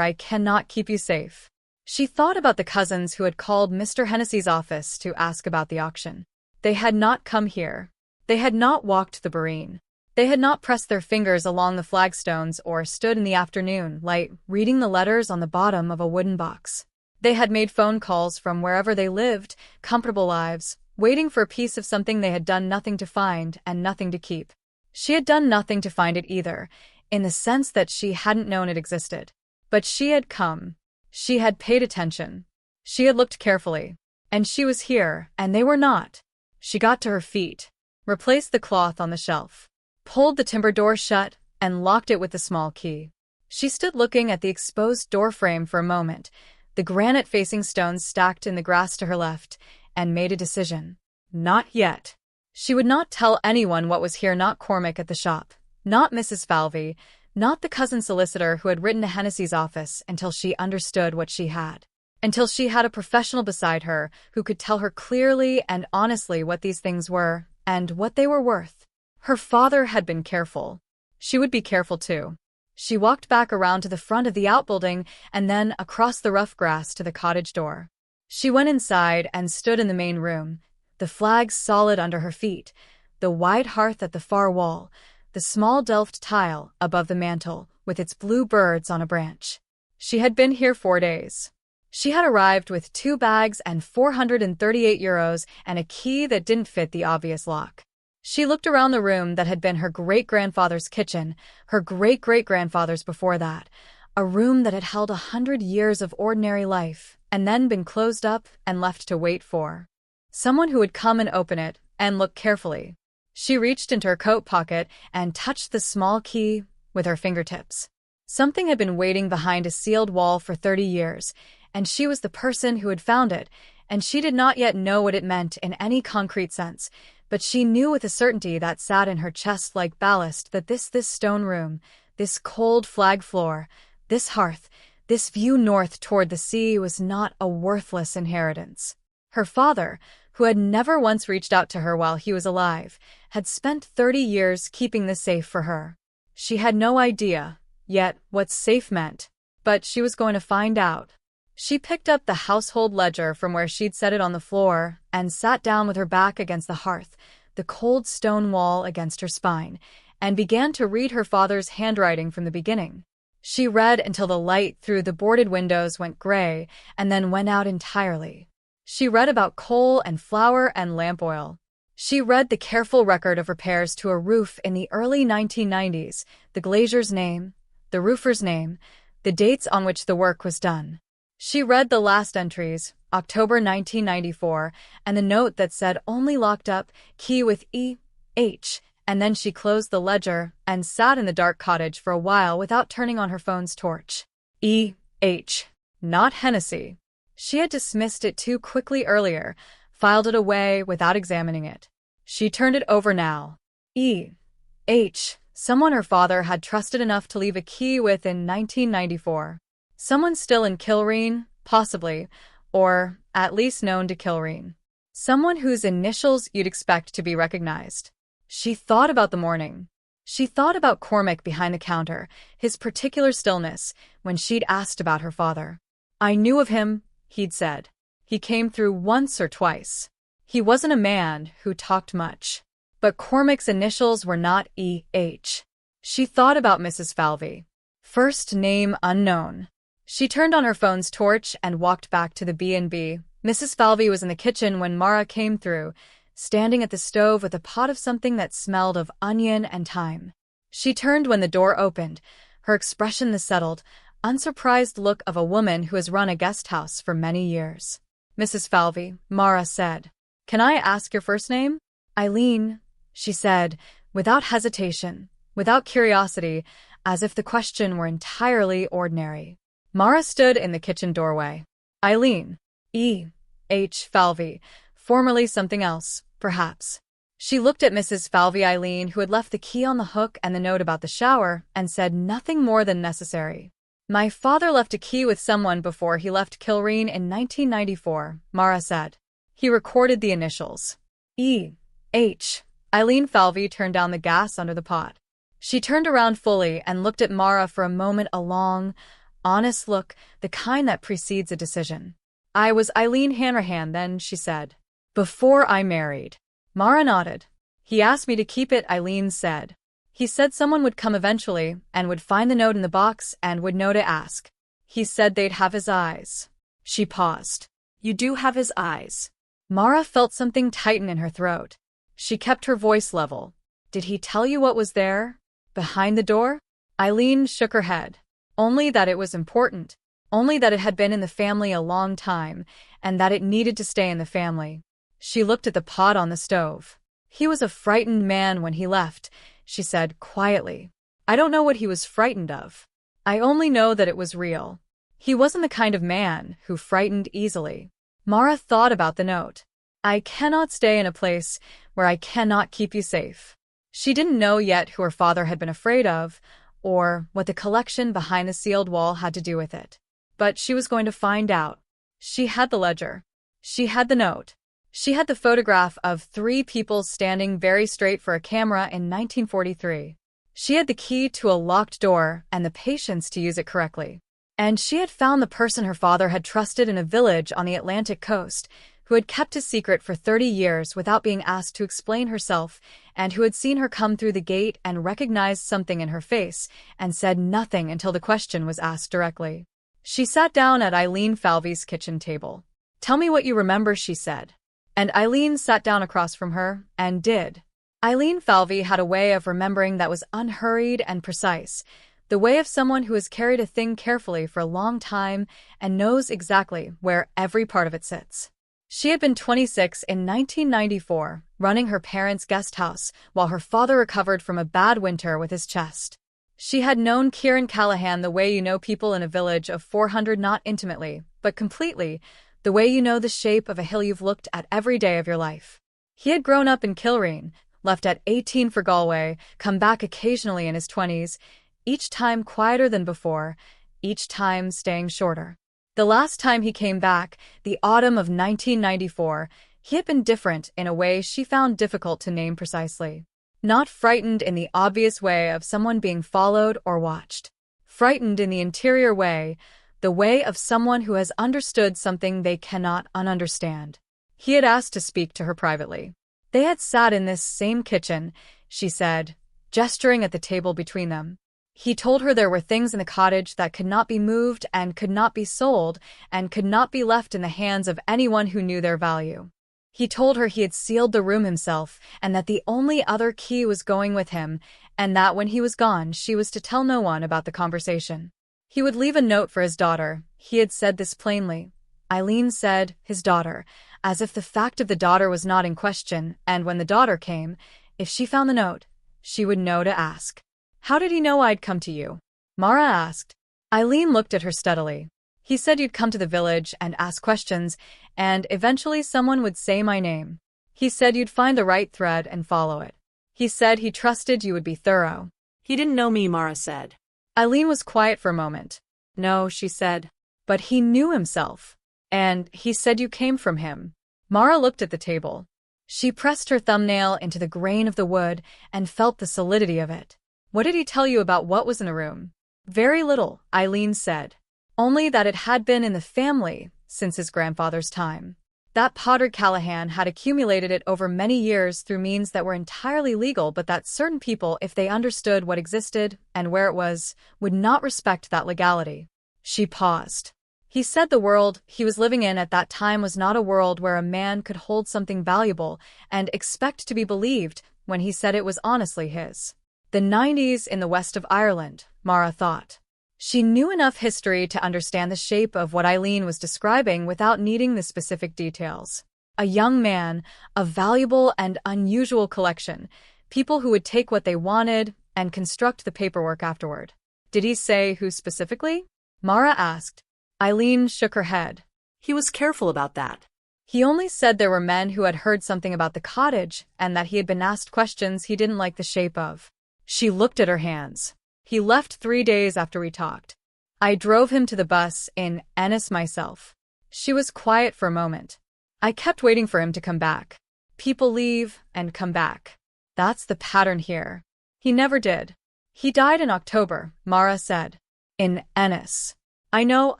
I cannot keep you safe. She thought about the cousins who had called Mr. Hennessy's office to ask about the auction. They had not come here. They had not walked the Barrene. They had not pressed their fingers along the flagstones or stood in the afternoon light reading the letters on the bottom of a wooden box. They had made phone calls from wherever they lived, comfortable lives, waiting for a piece of something they had done nothing to find and nothing to keep. She had done nothing to find it either, in the sense that she hadn't known it existed. But she had come. She had paid attention. She had looked carefully. And she was here, and they were not. She got to her feet, replaced the cloth on the shelf, pulled the timber door shut, and locked it with the small key. She stood looking at the exposed doorframe for a moment, the granite-facing stones stacked in the grass to her left, and made a decision. Not yet. She would not tell anyone what was here, not Cormac at the shop, not Mrs. Falvey, not the cousin solicitor who had written to Hennessy's office, until she understood what she had. Until she had a professional beside her who could tell her clearly and honestly what these things were and what they were worth. Her father had been careful. She would be careful too. She walked back around to the front of the outbuilding and then across the rough grass to the cottage door. She went inside and stood in the main room, the flags solid under her feet, the wide hearth at the far wall, the small Delft tile above the mantel with its blue birds on a branch. She had been here 4 days. She had arrived with 2 bags and €438 and a key that didn't fit the obvious lock. She looked around the room that had been her great-grandfather's kitchen, her great-great-grandfather's before that, a room that had held 100 years of ordinary life and then been closed up and left to wait for someone who would come and open it and look carefully. She reached into her coat pocket and touched the small key with her fingertips. Something had been waiting behind a sealed wall for 30 years, and she was the person who had found it, and she did not yet know what it meant in any concrete sense, but she knew with a certainty that sat in her chest like ballast that this stone room, this cold flag floor, this hearth, this view north toward the sea was not a worthless inheritance. Her father, who had never once reached out to her while he was alive, had spent 30 years keeping this safe for her. She had no idea, yet, what safe meant, but she was going to find out. She picked up the household ledger from where she'd set it on the floor and sat down with her back against the hearth, the cold stone wall against her spine, and began to read her father's handwriting from the beginning. She read until the light through the boarded windows went gray and then went out entirely. She read about coal and flour and lamp oil. She read the careful record of repairs to a roof in the early 1990s, the glazier's name, the roofer's name, the dates on which the work was done. She read the last entries, October 1994, and the note that said only locked up, key with E.H., and then she closed the ledger and sat in the dark cottage for a while without turning on her phone's torch. E.H., not Hennessy. She had dismissed it too quickly earlier, filed it away without examining it. She turned it over now. E.H., someone her father had trusted enough to leave a key with in 1994. Someone still in Kilreen, possibly, or at least known to Kilreen. Someone whose initials you'd expect to be recognized. She thought about the morning. She thought about Cormac behind the counter, his particular stillness, when she'd asked about her father. I knew of him, he'd said. He came through once or twice. He wasn't a man who talked much. But Cormac's initials were not E.H. She thought about Mrs. Falvey. First name unknown. She turned on her phone's torch and walked back to the B&B. Mrs. Falvey was in the kitchen when Mara came through, standing at the stove with a pot of something that smelled of onion and thyme. She turned when the door opened, her expression the settled, unsurprised look of a woman who has run a guest house for many years. Mrs. Falvey, Mara said. Can I ask your first name? Eileen, she said, without hesitation, without curiosity, as if the question were entirely ordinary. Mara stood in the kitchen doorway. Eileen. E.H. Falvey, formerly something else, perhaps. She looked at Mrs. Falvey Eileen, who had left the key on the hook and the note about the shower, and said nothing more than necessary. My father left a key with someone before he left Kilreen in 1994, Mara said. He recorded the initials. E.H. Eileen Falvey turned down the gas under the pot. She turned around fully and looked at Mara for a moment, a long, honest look, the kind that precedes a decision. "I was Eileen Hanrahan then," she said. "Before I married." Mara nodded. "He asked me to keep it," Eileen said. "He said someone would come eventually and would find the note in the box and would know to ask. He said they'd have his eyes." She paused. "You do have his eyes." Mara felt something tighten in her throat. She kept her voice level. "Did he tell you what was there? Behind the door?" Eileen shook her head. "Only that it was important. Only that it had been in the family a long time, and that it needed to stay in the family." She looked at the pot on the stove. "He was a frightened man when he left," she said quietly. "I don't know what he was frightened of. I only know that it was real. He wasn't the kind of man who frightened easily." Mara thought about the note. "I cannot stay in a place where I cannot keep you safe." She didn't know yet who her father had been afraid of, or what the collection behind the sealed wall had to do with it. But she was going to find out. She had the ledger. She had the note. She had the photograph of 3 people standing very straight for a camera in 1943. She had the key to a locked door and the patience to use it correctly. And she had found the person her father had trusted in a village on the Atlantic coast, who had kept his secret for 30 years without being asked to explain herself, and who had seen her come through the gate and recognized something in her face, and said nothing until the question was asked directly. She sat down at Eileen Falvey's kitchen table. "Tell me what you remember," she said. And Eileen sat down across from her, and did. Eileen Falvey had a way of remembering that was unhurried and precise, the way of someone who has carried a thing carefully for a long time and knows exactly where every part of it sits. She had been 26 in 1994, running her parents' guest house while her father recovered from a bad winter with his chest. She had known Mara Callahan the way you know people in a village of 400, not intimately, but completely, the way you know the shape of a hill you've looked at every day of your life. He had grown up in Kilreen, left at 18 for Galway, come back occasionally in his 20s, each time quieter than before, each time staying shorter. The last time he came back, the autumn of 1994, he had been different in a way she found difficult to name precisely. Not frightened in the obvious way of someone being followed or watched. Frightened in the interior way, the way of someone who has understood something they cannot ununderstand. He had asked to speak to her privately. They had sat in this same kitchen, she said, gesturing at the table between them. He told her there were things in the cottage that could not be moved and could not be sold and could not be left in the hands of anyone who knew their value. He told her he had sealed the room himself and that the only other key was going with him, and that when he was gone she was to tell no one about the conversation. He would leave a note for his daughter. He had said this plainly. Eileen said, his daughter, as if the fact of the daughter was not in question, and when the daughter came, if she found the note, she would know to ask. "How did he know I'd come to you?" Mara asked. Eileen looked at her steadily. "He said you'd come to the village and ask questions, and eventually someone would say my name. He said you'd find the right thread and follow it. He said he trusted you would be thorough." "He didn't know me," Mara said. Eileen was quiet for a moment. "No," she said. "But he knew himself. And he said you came from him." Mara looked at the table. She pressed her thumbnail into the grain of the wood and felt the solidity of it. "What did he tell you about what was in the room?" "Very little," Eileen said. "Only that it had been in the family since his grandfather's time. That Mara Callahan had accumulated it over many years through means that were entirely legal, but that certain people, if they understood what existed and where it was, would not respect that legality." She paused. "He said the world he was living in at that time was not a world where a man could hold something valuable and expect to be believed when he said it was honestly his." The 90s in the west of Ireland, Mara thought. She knew enough history to understand the shape of what Eileen was describing without needing the specific details. A young man, a valuable and unusual collection, people who would take what they wanted and construct the paperwork afterward. "Did he say who specifically?" Mara asked. Eileen shook her head. "He was careful about that." "He only said there were men who had heard something about the cottage and that he had been asked questions he didn't like the shape of." She looked at her hands. "He left 3 days after we talked. I drove him to the bus in Ennis myself." She was quiet for a moment. "I kept waiting for him to come back. People leave and come back. That's the pattern here. He never did." He died in October, Mara said. In Ennis. I know,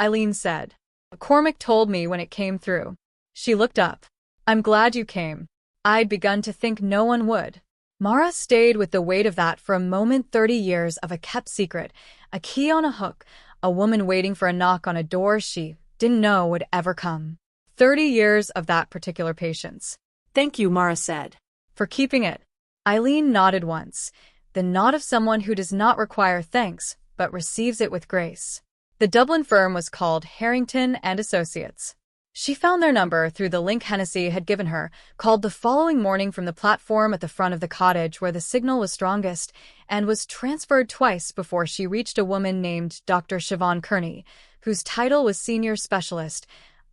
Eileen said. Cormac told me when it came through. She looked up. I'm glad you came. I'd begun to think no one would. Mara stayed with the weight of that for a moment. 30 years of a kept secret, a key on a hook, a woman waiting for a knock on a door she didn't know would ever come. 30 years of that particular patience. Thank you, Mara said. For keeping it. Eileen nodded once, the nod of someone who does not require thanks, but receives it with grace. The Dublin firm was called Harrington and Associates. She found their number through the link Hennessy had given her, called the following morning from the platform at the front of the cottage where the signal was strongest, and was transferred twice before she reached a woman named Dr. Siobhan Kearney, whose title was Senior Specialist,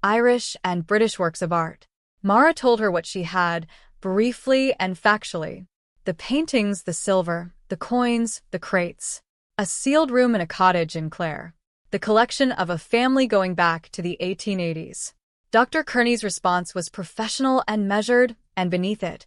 Irish and British Works of Art. Mara told her what she had, briefly and factually. The paintings, the silver, the coins, the crates. A sealed room in a cottage in Clare. The collection of a family going back to the 1880s. Dr. Kearney's response was professional and measured, and beneath it,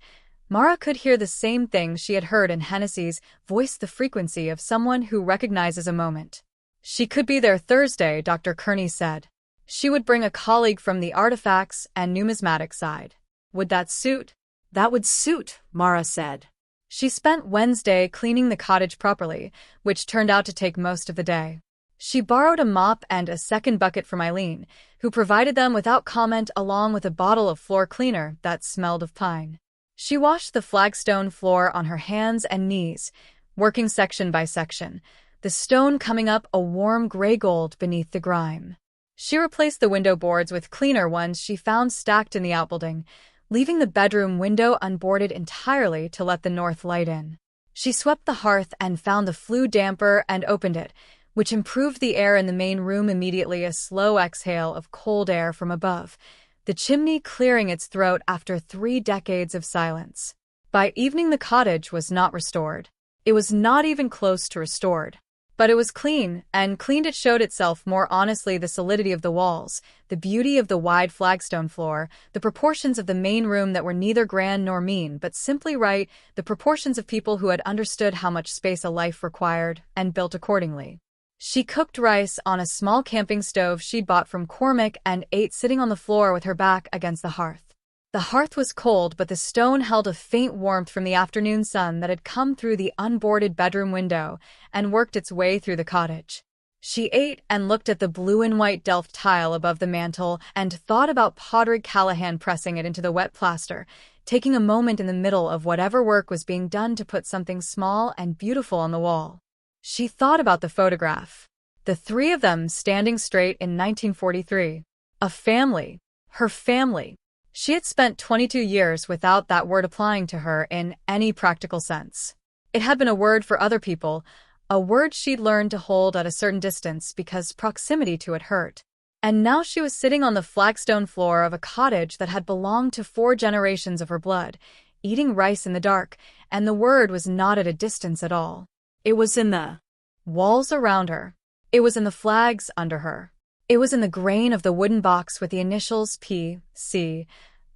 Mara could hear the same thing she had heard in Hennessy's voice, the frequency of someone who recognizes a moment. She could be there Thursday, Dr. Kearney said. She would bring a colleague from the artifacts and numismatic side. Would that suit? That would suit, Mara said. She spent Wednesday cleaning the cottage properly, which turned out to take most of the day. She borrowed a mop and a second bucket from Eileen, who provided them without comment along with a bottle of floor cleaner that smelled of pine. She washed the flagstone floor on her hands and knees, working section by section, the stone coming up a warm gray gold beneath the grime. She replaced the window boards with cleaner ones she found stacked in the outbuilding, leaving the bedroom window unboarded entirely to let the north light in. She swept the hearth and found the flue damper and opened it, which improved the air in the main room immediately. A slow exhale of cold air from above, the chimney clearing its throat after 3 decades of silence. By evening the cottage was not restored. It was not even close to restored. But it was clean, and cleaned it showed itself more honestly: the solidity of the walls, the beauty of the wide flagstone floor, the proportions of the main room that were neither grand nor mean but simply right, the proportions of people who had understood how much space a life required, and built accordingly. She cooked rice on a small camping stove she'd bought from Cormac and ate sitting on the floor with her back against the hearth. The hearth was cold, but the stone held a faint warmth from the afternoon sun that had come through the unboarded bedroom window and worked its way through the cottage. She ate and looked at the blue and white Delft tile above the mantel and thought about Mara Callahan pressing it into the wet plaster, taking a moment in the middle of whatever work was being done to put something small and beautiful on the wall. She thought about the photograph. The 3 of them standing straight in 1943. A family. Her family. She had spent 22 years without that word applying to her in any practical sense. It had been a word for other people, a word she'd learned to hold at a certain distance because proximity to it hurt. And now she was sitting on the flagstone floor of a cottage that had belonged to 4 generations of her blood, eating rice in the dark, and the word was not at a distance at all. It was in the walls around her. It was in the flags under her. It was in the grain of the wooden box with the initials P.C.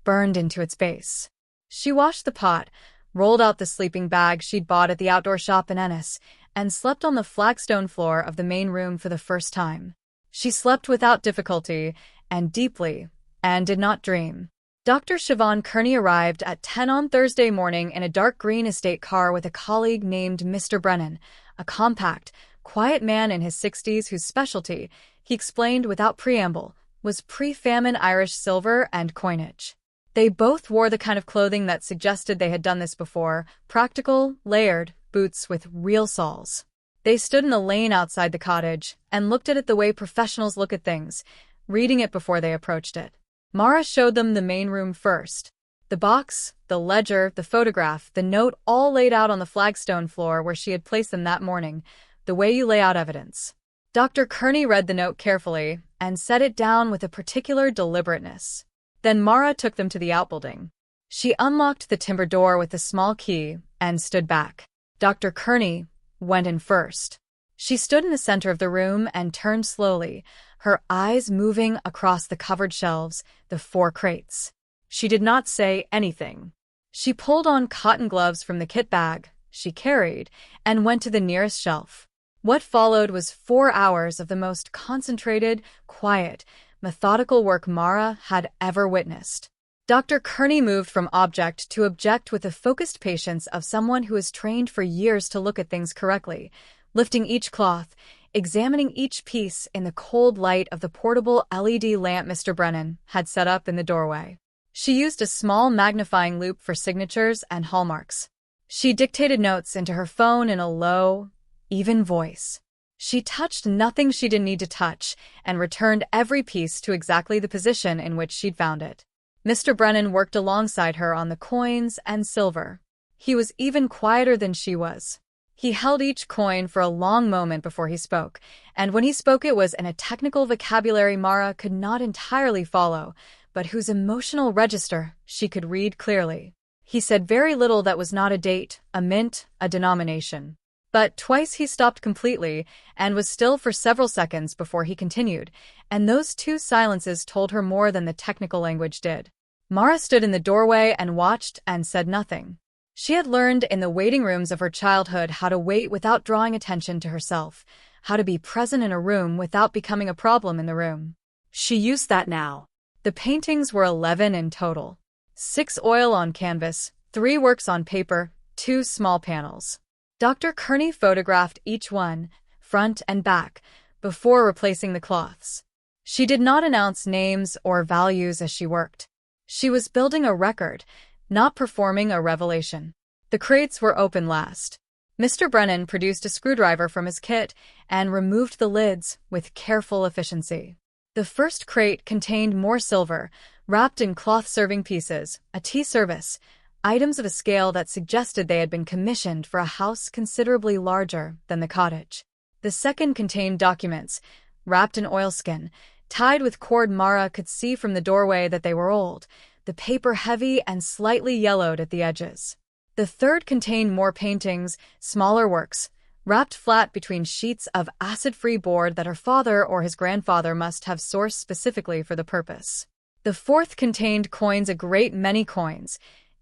burned into its base. She washed the pot, rolled out the sleeping bag she'd bought at the outdoor shop in Ennis, and slept on the flagstone floor of the main room for the first time. She slept without difficulty, and deeply, and did not dream. Dr. Siobhan Kearney arrived at 10 on Thursday morning in a dark green estate car with a colleague named Mr. Brennan, a compact, quiet man in his 60s whose specialty, he explained without preamble, was pre-famine Irish silver and coinage. They both wore the kind of clothing that suggested they had done this before, practical, layered, boots with real soles. They stood in the lane outside the cottage and looked at it the way professionals look at things, reading it before they approached it. Mara showed them the main room first. The box, the ledger, the photograph, the note all laid out on the flagstone floor where she had placed them that morning, the way you lay out evidence. Dr. Kearney read the note carefully and set it down with a particular deliberateness. Then Mara took them to the outbuilding. She unlocked the timber door with a small key and stood back. Dr. Kearney went in first. She stood in the center of the room and turned slowly, her eyes moving across the covered shelves, the 4 crates. She did not say anything. She pulled on cotton gloves from the kit bag, she carried and went to the nearest shelf. What followed was 4 hours of the most concentrated, quiet, methodical work Mara had ever witnessed. Dr. Kearney moved from object to object with the focused patience of someone who has trained for years to look at things correctly, lifting each cloth, examining each piece in the cold light of the portable LED lamp Mr. Brennan had set up in the doorway. She used a small magnifying loupe for signatures and hallmarks. She dictated notes into her phone in a low, even voice. She touched nothing she didn't need to touch and returned every piece to exactly the position in which she'd found it. Mr. Brennan worked alongside her on the coins and silver. He was even quieter than she was. He held each coin for a long moment before he spoke, and when he spoke it was in a technical vocabulary Mara could not entirely follow, but whose emotional register she could read clearly. He said very little that was not a date, a mint, a denomination. But twice he stopped completely and was still for several seconds before he continued, and those 2 silences told her more than the technical language did. Mara stood in the doorway and watched and said nothing. She had learned in the waiting rooms of her childhood how to wait without drawing attention to herself, how to be present in a room without becoming a problem in the room. She used that now. The paintings were 11 in total. 6 oil on canvas, 3 works on paper, 2 small panels. Dr. Kearney photographed each one, front and back, before replacing the cloths. She did not announce names or values as she worked. She was building a record, not performing a revelation. The crates were open last. Mr. Brennan produced a screwdriver from his kit and removed the lids with careful efficiency. The first crate contained more silver, wrapped in cloth serving pieces, a tea service, items of a scale that suggested they had been commissioned for a house considerably larger than the cottage. The second contained documents, wrapped in oilskin, tied with cord. Mara could see from the doorway that they were old, the paper heavy and slightly yellowed at the edges. The third contained more paintings, smaller works, wrapped flat between sheets of acid-free board that her father or his grandfather must have sourced specifically for the purpose. The fourth contained coins, a great many coins,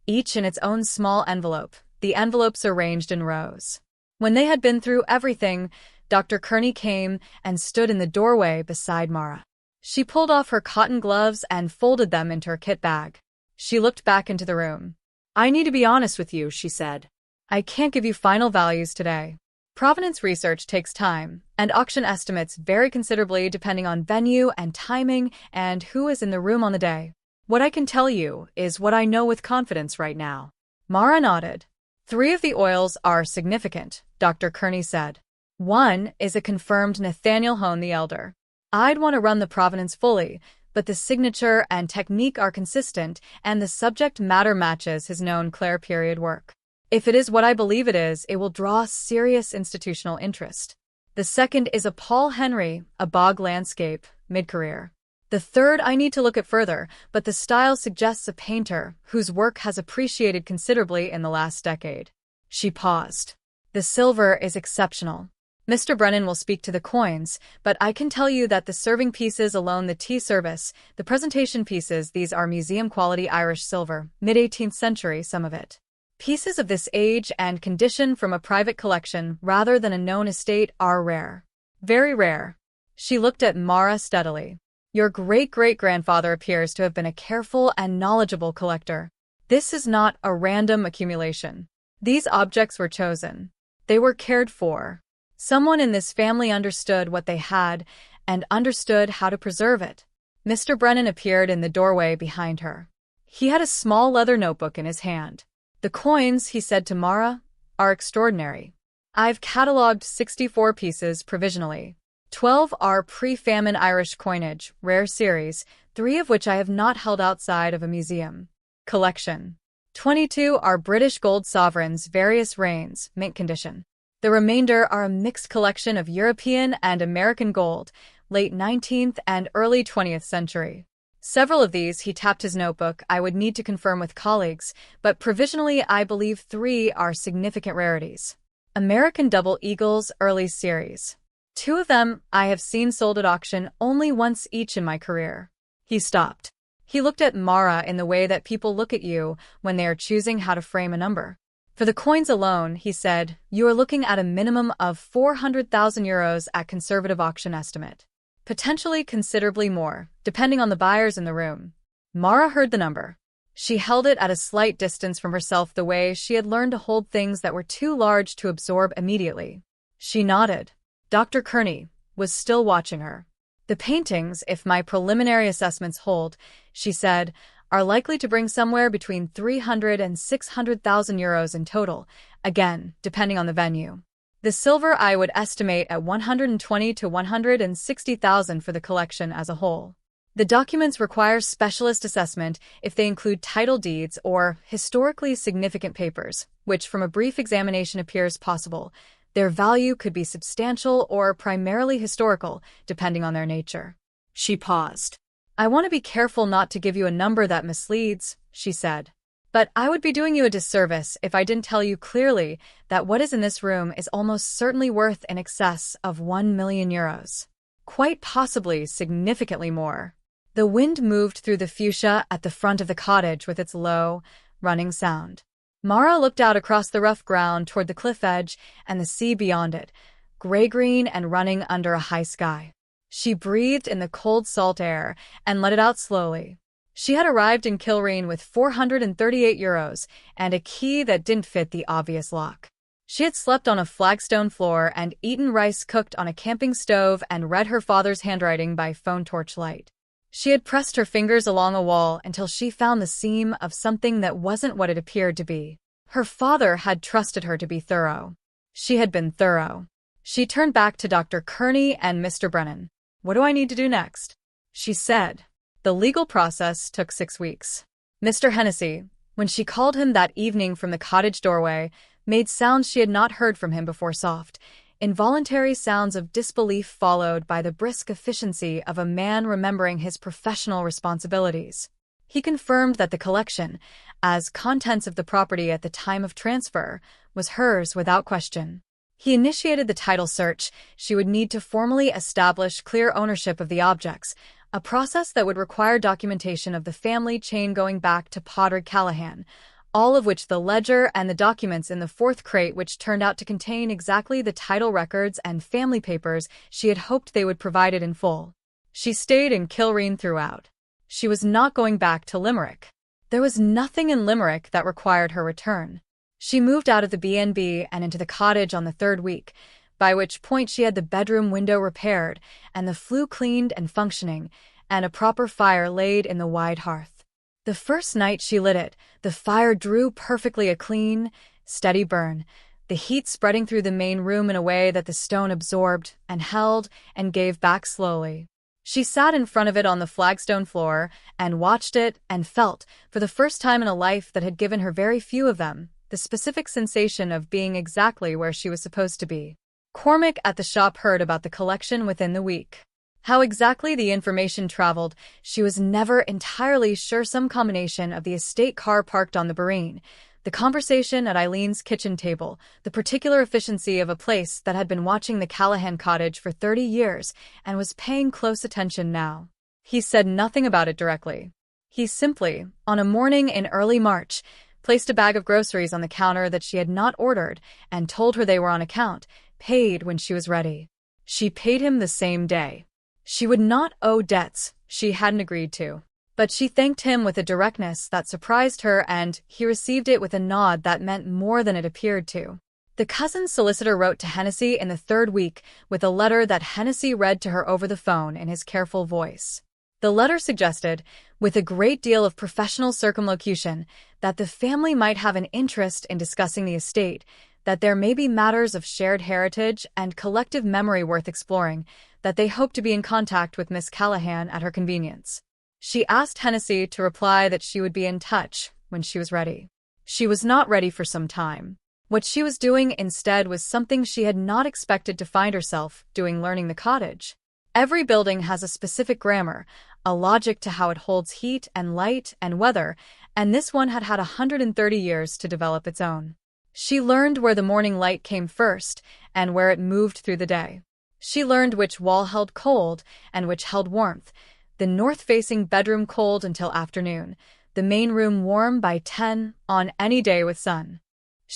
each in its own small envelope, the envelopes arranged in rows. When they had been through everything, Dr. Kearney came and stood in the doorway beside Mara. She pulled off her cotton gloves and folded them into her kit bag. She looked back into the room. I need to be honest with you, she said. I can't give you final values today. Provenance research takes time, and auction estimates vary considerably depending on venue and timing and who is in the room on the day. What I can tell you is what I know with confidence right now. Mara nodded. 3 of the oils are significant, Dr. Kearney said. 1 is a confirmed Nathaniel Hone the Elder. I'd want to run the provenance fully, but the signature and technique are consistent and the subject matter matches his known Clare period work. If it is what I believe it is, it will draw serious institutional interest. The second is a Paul Henry, a bog landscape, mid-career. The third I need to look at further, but the style suggests a painter whose work has appreciated considerably in the last decade. She paused. The silver is exceptional. Mr. Brennan will speak to the coins, but I can tell you that the serving pieces alone, the tea service, the presentation pieces, these are museum-quality Irish silver, mid-18th century, some of it. Pieces of this age and condition from a private collection rather than a known estate are rare. Very rare. She looked at Mara steadily. Your great-great-grandfather appears to have been a careful and knowledgeable collector. This is not a random accumulation. These objects were chosen. They were cared for. Someone in this family understood what they had and understood how to preserve it. Mr. Brennan appeared in the doorway behind her. He had a small leather notebook in his hand. The coins, he said to Mara, are extraordinary. I've catalogued 64 pieces provisionally. 12 are pre-famine Irish coinage, rare series, 3 of which I have not held outside of a museum collection. 22 are British gold sovereigns, various reigns, mint condition. The remainder are a mixed collection of European and American gold, late 19th and early 20th century. Several of these, he tapped his notebook, I would need to confirm with colleagues, but provisionally I believe 3 are significant rarities. American double eagles, early series. 2 of them I have seen sold at auction only once each in my career. He stopped. He looked at Mara in the way that people look at you when they are choosing how to frame a number. For the coins alone, he said, you are looking at a minimum of 400,000 euros at conservative auction estimate. Potentially considerably more, depending on the buyers in the room. Mara heard the number. She held it at a slight distance from herself the way she had learned to hold things that were too large to absorb immediately. She nodded. Dr. Kearney was still watching her. The paintings, if my preliminary assessments hold, she said, are likely to bring somewhere between 300 and 600,000 euros in total, again, depending on the venue. The silver I would estimate at 120 to 160,000 for the collection as a whole. The documents require specialist assessment if they include title deeds or historically significant papers, which from a brief examination appears possible. Their value could be substantial or primarily historical, depending on their nature. She paused. I want to be careful not to give you a number that misleads, she said. But I would be doing you a disservice if I didn't tell you clearly that what is in this room is almost certainly worth in excess of 1 million euros. Quite possibly significantly more. The wind moved through the fuchsia at the front of the cottage with its low, running sound. Mara looked out across the rough ground toward the cliff edge and the sea beyond it, gray-green and running under a high sky. She breathed in the cold salt air and let it out slowly. She had arrived in Kilreen with 438 euros and a key that didn't fit the obvious lock. She had slept on a flagstone floor and eaten rice cooked on a camping stove and read her father's handwriting by phone torchlight. She had pressed her fingers along a wall until she found the seam of something that wasn't what it appeared to be. Her father had trusted her to be thorough. She had been thorough. She turned back to Dr. Kearney and Mr. Brennan. What do I need to do next? She said. The legal process took 6 weeks. Mr. Hennessy, when she called him that evening from the cottage doorway, made sounds she had not heard from him before, soft, involuntary sounds of disbelief followed by the brisk efficiency of a man remembering his professional responsibilities. He confirmed that the collection, as contents of the property at the time of transfer, was hers without question. He initiated the title search. She would need to formally establish clear ownership of the objects, a process that would require documentation of the family chain going back to Mara Callahan, all of which the ledger and the documents in the fourth crate, which turned out to contain exactly the title records and family papers she had hoped they would provide it in full. She stayed in Kilreen throughout. She was not going back to Limerick. There was nothing in Limerick that required her return. She moved out of the B&B and into the cottage on the 3rd week, by which point she had the bedroom window repaired and the flue cleaned and functioning, and a proper fire laid in the wide hearth. The first night she lit it, the fire drew perfectly a clean, steady burn, the heat spreading through the main room in a way that the stone absorbed and held and gave back slowly. She sat in front of it on the flagstone floor and watched it and felt, for the first time in a life that had given her very few of them, the specific sensation of being exactly where she was supposed to be. Cormac at the shop heard about the collection within the week. How exactly the information traveled, she was never entirely sure. Some combination of the estate car parked on the Barine, the conversation at Eileen's kitchen table, the particular efficiency of a place that had been watching the Callahan cottage for 30 years and was paying close attention now. He said nothing about it directly. He simply, on a morning in early March, placed a bag of groceries on the counter that she had not ordered and told her they were on account, paid when she was ready. She paid him the same day. She would not owe debts she hadn't agreed to. But she thanked him with a directness that surprised her, and he received it with a nod that meant more than it appeared to. The cousin's solicitor wrote to Hennessy in the 3rd week with a letter that Hennessy read to her over the phone in his careful voice. The letter suggested, with a great deal of professional circumlocution, that the family might have an interest in discussing the estate, that there may be matters of shared heritage and collective memory worth exploring, that they hoped to be in contact with Miss Callahan at her convenience. She asked Hennessy to reply that she would be in touch when she was ready. She was not ready for some time. What she was doing instead was something she had not expected to find herself doing, learning the cottage. Every building has a specific grammar, a logic to how it holds heat and light and weather, and this one had had 130 years to develop its own. She learned where the morning light came first and where it moved through the day. She learned which wall held cold and which held warmth, the north-facing bedroom cold until afternoon, the main room warm by 10 on any day with sun.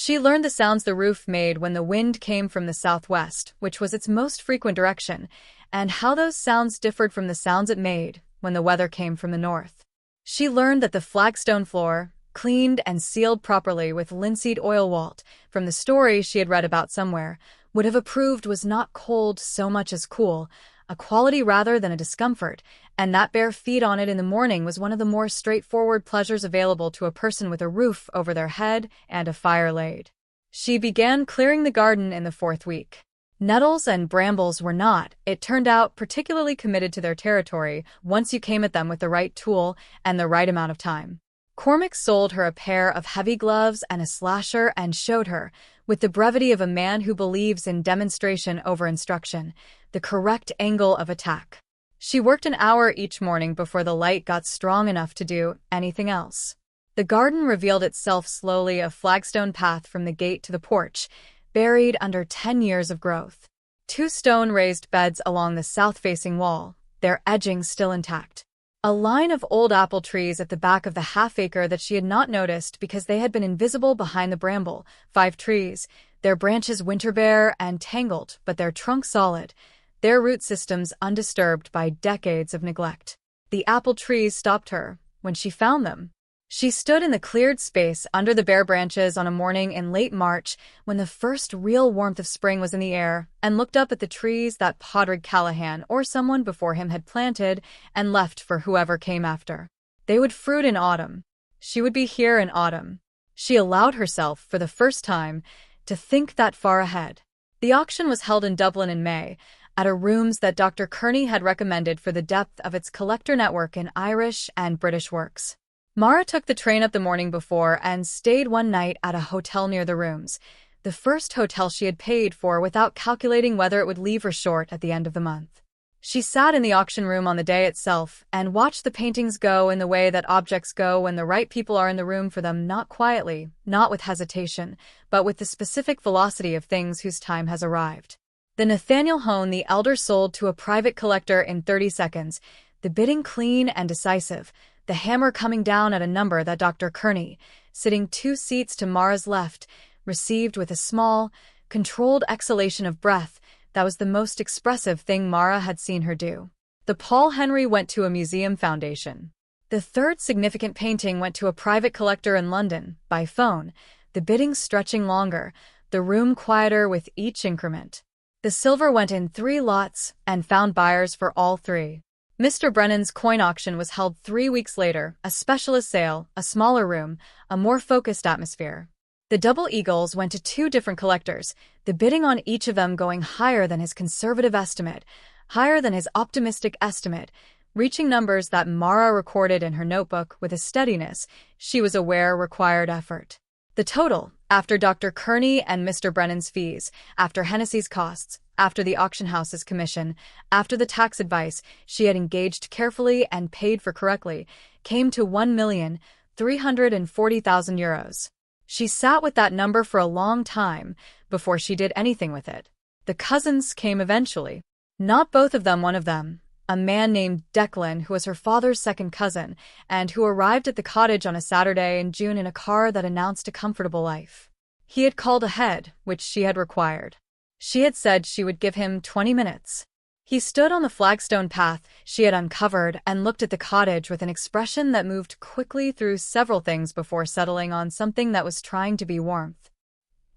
She learned the sounds the roof made when the wind came from the southwest, which was its most frequent direction, and how those sounds differed from the sounds it made when the weather came from the north. She learned that the flagstone floor, cleaned and sealed properly with linseed oil walt, from the story she had read about somewhere, would have approved was not cold so much as cool, a quality rather than a discomfort, and that bare feet on it in the morning was one of the more straightforward pleasures available to a person with a roof over their head and a fire laid. She began clearing the garden in the 4th week. Nettles and brambles were not, it turned out, particularly committed to their territory once you came at them with the right tool and the right amount of time. Cormac sold her a pair of heavy gloves and a slasher and showed her, with the brevity of a man who believes in demonstration over instruction, the correct angle of attack. She worked an hour each morning before the light got strong enough to do anything else. The garden revealed itself slowly, a flagstone path from the gate to the porch, buried under 10 years of growth. 2 stone-raised beds along the south-facing wall, their edging still intact. A line of old apple trees at the back of the half-acre that she had not noticed because they had been invisible behind the bramble. 5 trees, their branches winter-bare and tangled, but their trunks solid, their root systems undisturbed by decades of neglect. The apple trees stopped her when she found them. She stood in the cleared space under the bare branches on a morning in late March when the first real warmth of spring was in the air and looked up at the trees that Mara Callahan or someone before him had planted and left for whoever came after. They would fruit in autumn. She would be here in autumn. She allowed herself, for the first time, to think that far ahead. The auction was held in Dublin in May, at a rooms that Dr. Kearney had recommended for the depth of its collector network in Irish and British works. Mara took the train up the morning before and stayed one night at a hotel near the rooms, the first hotel she had paid for without calculating whether it would leave her short at the end of the month. She sat in the auction room on the day itself and watched the paintings go in the way that objects go when the right people are in the room for them, not quietly, not with hesitation, but with the specific velocity of things whose time has arrived. The Nathaniel Hone the elder sold to a private collector in 30 seconds, the bidding clean and decisive, the hammer coming down at a number that Dr. Kearney, sitting 2 seats to Mara's left, received with a small, controlled exhalation of breath that was the most expressive thing Mara had seen her do. The Paul Henry went to a museum foundation. The 3rd significant painting went to a private collector in London, by phone, the bidding stretching longer, the room quieter with each increment. The silver went in 3 lots and found buyers for all 3. Mr. Brennan's coin auction was held 3 weeks later, a specialist sale, a smaller room, a more focused atmosphere. The double eagles went to 2 different collectors, the bidding on each of them going higher than his conservative estimate, higher than his optimistic estimate, reaching numbers that Mara recorded in her notebook with a steadiness she was aware required effort. The total, after Dr. Kearney and Mr. Brennan's fees, after Hennessy's costs, after the auction house's commission, after the tax advice she had engaged carefully and paid for correctly, came to €1,340,000. She sat with that number for a long time before she did anything with it. The cousins came eventually. Not both of them, one of them, a man named Declan, who was her father's second cousin, and who arrived at the cottage on a Saturday in June in a car that announced a comfortable life. He had called ahead, which she had required. She had said she would give him 20 minutes. He stood on the flagstone path she had uncovered and looked at the cottage with an expression that moved quickly through several things before settling on something that was trying to be warmth.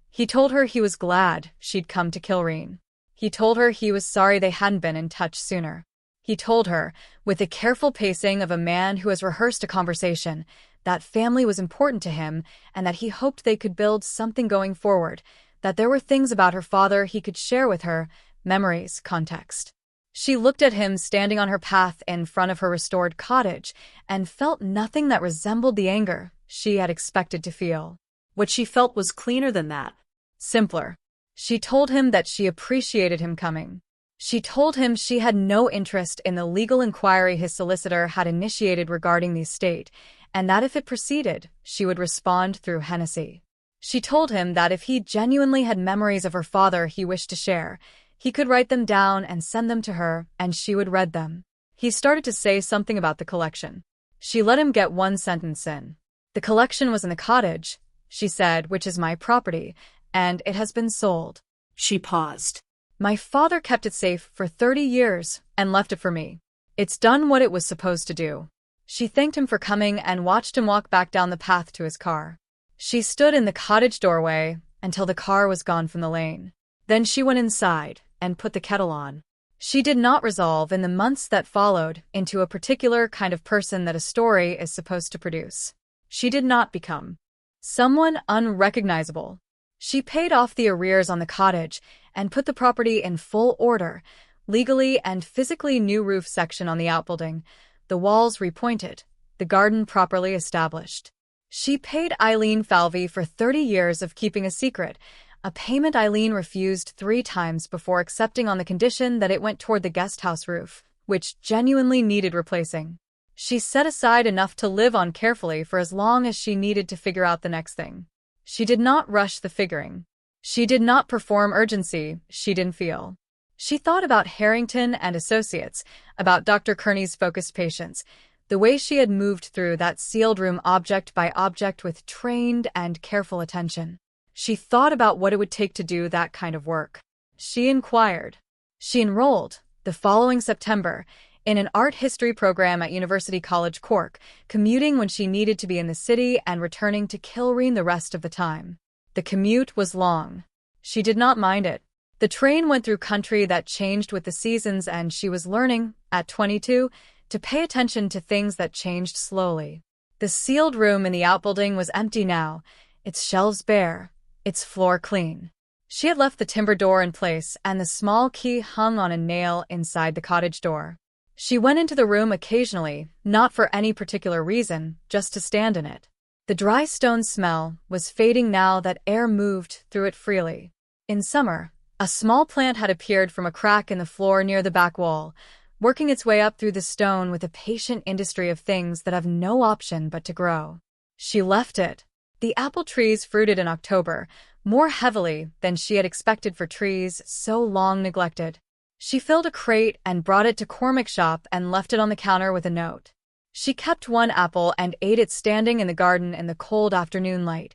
He told her he was glad she'd come to Kilreen. He told her he was sorry they hadn't been in touch sooner. He told her, with the careful pacing of a man who has rehearsed a conversation, that family was important to him and that he hoped they could build something going forward, that there were things about her father he could share with her, memories, context. She looked at him standing on her path in front of her restored cottage and felt nothing that resembled the anger she had expected to feel. What she felt was cleaner than that. Simpler. She told him that she appreciated him coming. She told him she had no interest in the legal inquiry his solicitor had initiated regarding the estate, and that if it proceeded, she would respond through Hennessy. She told him that if he genuinely had memories of her father he wished to share, he could write them down and send them to her, and she would read them. He started to say something about the collection. She let him get one sentence in. The collection was in the cottage, she said, which is my property, and it has been sold. She paused. My father kept it safe for 30 years and left it for me. It's done what it was supposed to do. She thanked him for coming and watched him walk back down the path to his car. She stood in the cottage doorway until the car was gone from the lane. Then she went inside and put the kettle on. She did not resolve in the months that followed into a particular kind of person that a story is supposed to produce. She did not become someone unrecognizable. She paid off the arrears on the cottage and put the property in full order, legally and physically new roof section on the outbuilding, the walls repointed, the garden properly established. She paid Eileen Falvey for 30 years of keeping a secret, a payment Eileen refused 3 times before accepting on the condition that it went toward the guest house roof, which genuinely needed replacing. She set aside enough to live on carefully for as long as she needed to figure out the next thing. She did not rush the figuring. She did not perform urgency she didn't feel. She thought about Harrington and Associates, about Dr. Kearney's focused patience, the way she had moved through that sealed room object by object with trained and careful attention. She thought about what it would take to do that kind of work. She inquired. She enrolled, the following September, in an art history program at University College Cork, commuting when she needed to be in the city and returning to Kilreen the rest of the time. The commute was long. She did not mind it. The train went through country that changed with the seasons, and she was learning, at 22, to pay attention to things that changed slowly. The sealed room in the outbuilding was empty now, its shelves bare, its floor clean. She had left the timber door in place, and the small key hung on a nail inside the cottage door. She went into the room occasionally, not for any particular reason, just to stand in it. The dry stone smell was fading now that air moved through it freely. In summer, a small plant had appeared from a crack in the floor near the back wall, working its way up through the stone with a patient industry of things that have no option but to grow. She left it. The apple trees fruited in October, more heavily than she had expected for trees so long neglected. She filled a crate and brought it to Cormac's shop and left it on the counter with a note. She kept one apple and ate it standing in the garden in the cold afternoon light,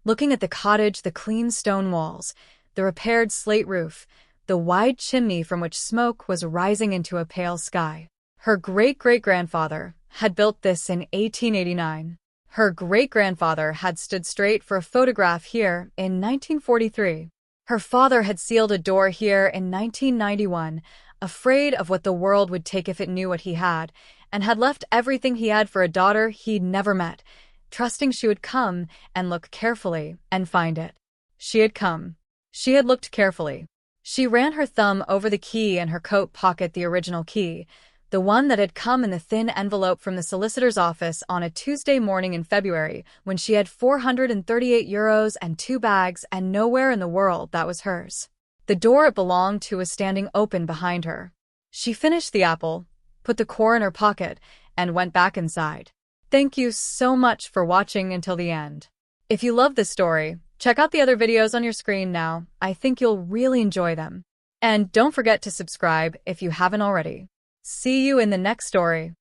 looking at the cottage, the clean stone walls, the repaired slate roof, the wide chimney from which smoke was rising into a pale sky. Her great-great-grandfather had built this in 1889. Her great-grandfather had stood straight for a photograph here in 1943. Her father had sealed a door here in 1991, afraid of what the world would take if it knew what he had, and had left everything he had for a daughter he'd never met, trusting she would come and look carefully and find it. She had come. She had looked carefully. She ran her thumb over the key in her coat pocket, the original key, the one that had come in the thin envelope from the solicitor's office on a Tuesday morning in February when she had €438 and 2 bags, and nowhere in the world that was hers. The door it belonged to was standing open behind her. She finished the apple, put the core in her pocket, and went back inside. Thank you so much for watching until the end. If you love this story, check out the other videos on your screen now. I think you'll really enjoy them. And don't forget to subscribe if you haven't already. See you in the next story.